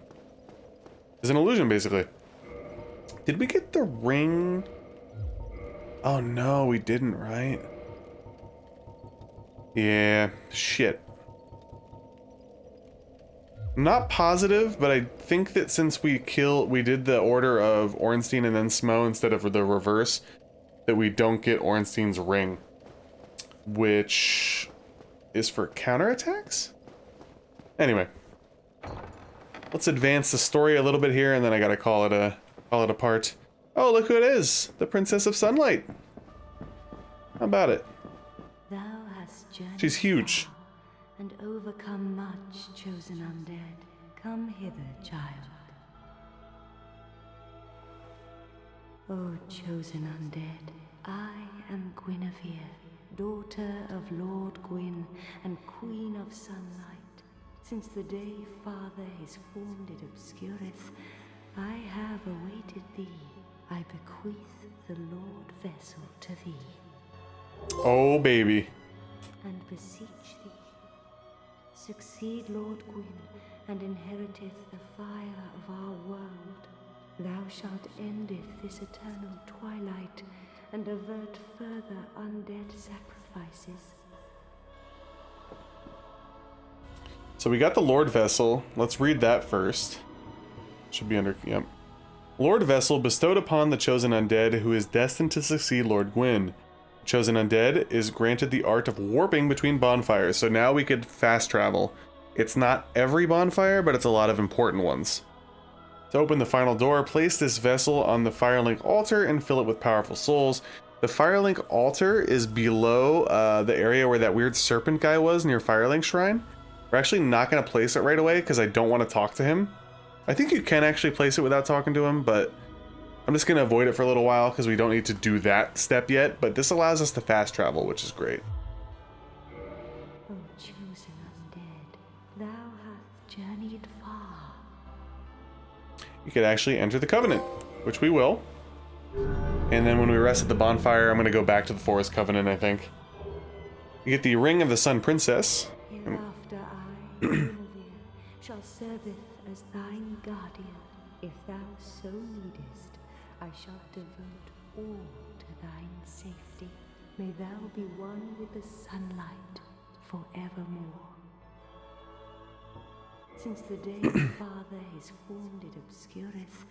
illusion, basically. Did we get the ring? Oh no, we didn't, right? Yeah, shit. I'm not positive, but I think that since we did the order of Ornstein and then Smough instead of the reverse, that we don't get Ornstein's ring, which is for counterattacks? Anyway. Let's advance the story a little bit here, and then I gotta call it a part. Oh, look who it is! The Princess of Sunlight! How about it? Thou hast journeyed She's huge. far and overcome much, chosen undead. Come hither, child. O chosen undead, I am Guinevere, daughter of Lord Gwyn and Queen of Sunlight. Since the day Father his form did obscureth, I have awaited thee. I bequeath the Lord vessel to thee. Oh, baby. And beseech thee, succeed Lord Gwyn, and inheriteth the fire of our world. Thou shalt endeth this eternal twilight, and avert further undead sacrifices. So we got the Lord Vessel. Let's read that first. Should be under, yep. Lord Vessel bestowed upon the chosen undead who is destined to succeed Lord Gwyn. Chosen undead is granted the art of warping between bonfires, so now we could fast travel. It's not every bonfire, but it's a lot of important ones. To open the final door, place this vessel on the Firelink altar and fill it with powerful souls. The Firelink altar is below the area where that weird serpent guy was near Firelink Shrine. We're actually not going to place it right away because I don't want to talk to him. I think you can actually place it without talking to him, but I'm just going to avoid it for a little while because we don't need to do that step yet, but this allows us to fast travel, which is great. O chosen undead, thou hast journeyed far. You could actually enter the Covenant, which we will. And then when we rest at the bonfire, I'm going to go back to the Forest Covenant, I think. You get the Ring of the Sun Princess. Hereafter I, Guinevere, shall serveth as thine guardian. If thou so needest, I shall devote all to thine safety. May thou be one with the sunlight forevermore. Since the day the Father his form did obscureth,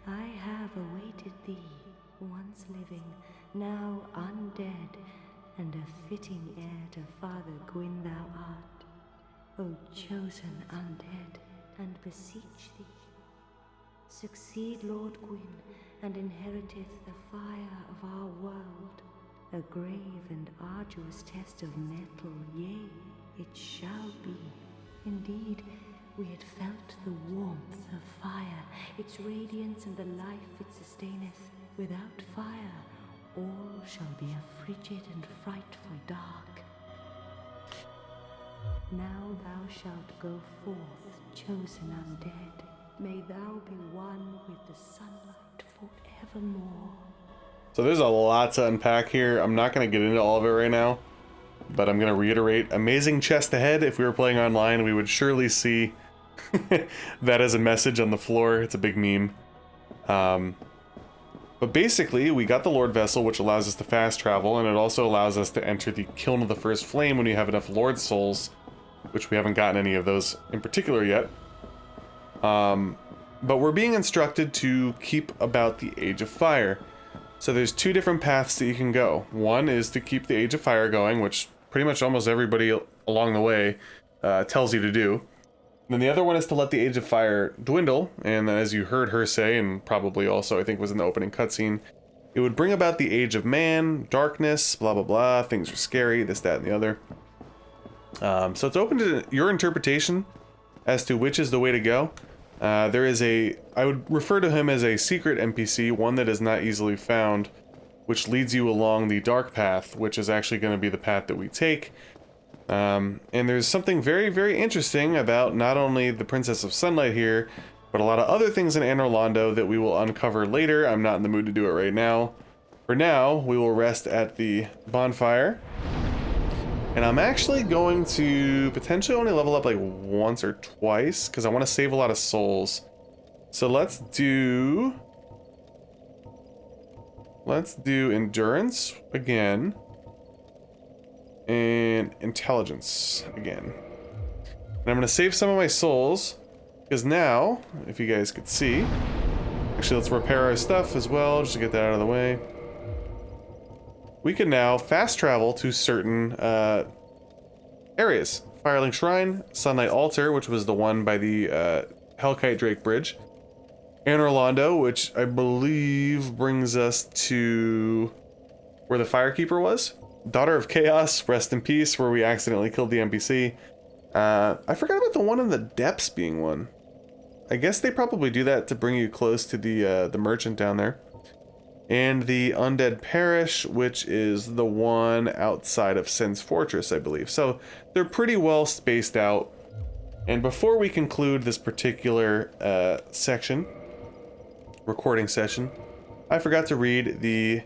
I have awaited thee, once living, now undead, and a fitting heir to Father Gwyn thou art. O chosen undead, and beseech thee, succeed Lord Gwyn, and inheriteth the fire of our world. A grave and arduous test of metal, yea, it shall be. Indeed, we had felt the warmth of fire, its radiance and the life it sustaineth. Without fire, all shall be a frigid and frightful dark. Now thou shalt go forth, chosen undead. May thou be one with the sunlight forevermore. So there's a lot to unpack here. I'm not going to get into all of it right now, but I'm going to reiterate. Amazing chest ahead. If we were playing online, we would surely see that as a message on the floor. It's a big meme. But basically, we got the Lord Vessel, which allows us to fast travel, and it also allows us to enter the Kiln of the First Flame when you have enough Lord Souls, which we haven't gotten any of those in particular yet. But we're being instructed to keep about the Age of Fire. So there's two different paths that you can go. One is to keep the Age of Fire going, which pretty much almost everybody along the way tells you to do. And then the other one is to let the Age of Fire dwindle, and as you heard her say, and probably also I think was in the opening cutscene, it would bring about the Age of Man, darkness, blah blah blah, things are scary, this, that, and the other. So it's open to your interpretation as to which is the way to go. There is I would refer to him as a secret NPC, one that is not easily found, which leads you along the dark path, which is actually going to be the path that we take. And there's something very, very interesting about not only the Princess of Sunlight here, but a lot of other things in Anor Londo that we will uncover later. I'm not in the mood to do it right now. For now, we will rest at the bonfire. And I'm actually going to potentially only level up like once or twice, because I want to save a lot of souls. So let's do endurance again. And intelligence again. And I'm going to save some of my souls, because now, if you guys could see, actually let's repair our stuff as well, just to get that out of the way. We can now fast travel to certain areas. Firelink Shrine, Sunlight Altar, which was the one by the Hellkite Drake Bridge. Anor Londo, which I believe brings us to where the Fire Keeper was. Daughter of Chaos, rest in peace, where we accidentally killed the NPC. I forgot about the one in the depths being one. I guess they probably do that to bring you close to the merchant down there. And the Undead Parish, which is the one outside of Sen's Fortress, I believe. So they're pretty well spaced out. And before we conclude this particular recording session, I forgot to read the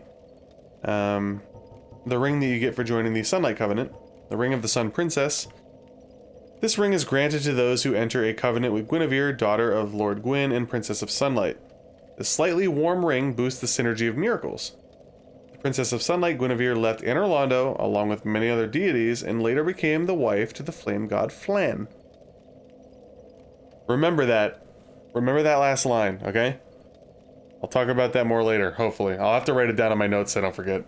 ring that you get for joining the Sunlight Covenant, the Ring of the Sun Princess. This ring is granted to those who enter a covenant with Guinevere, daughter of Lord Gwyn and Princess of Sunlight. The slightly warm ring boosts the synergy of miracles. The Princess of Sunlight, Guinevere, left Anor Londo, along with many other deities, and later became the wife to the flame god Flann. Remember that. Remember that last line, okay? I'll talk about that more later, hopefully. I'll have to write it down on my notes so I don't forget.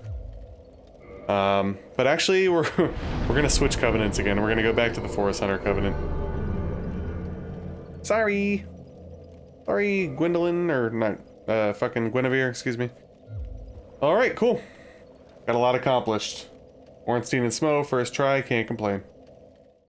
But actually, we're gonna switch covenants again. We're gonna go back to the Forest Hunter Covenant. Sorry, Gwendolyn, or not, fucking Guinevere, excuse me. Alright, cool. Got a lot accomplished. Ornstein and Smough, first try, can't complain.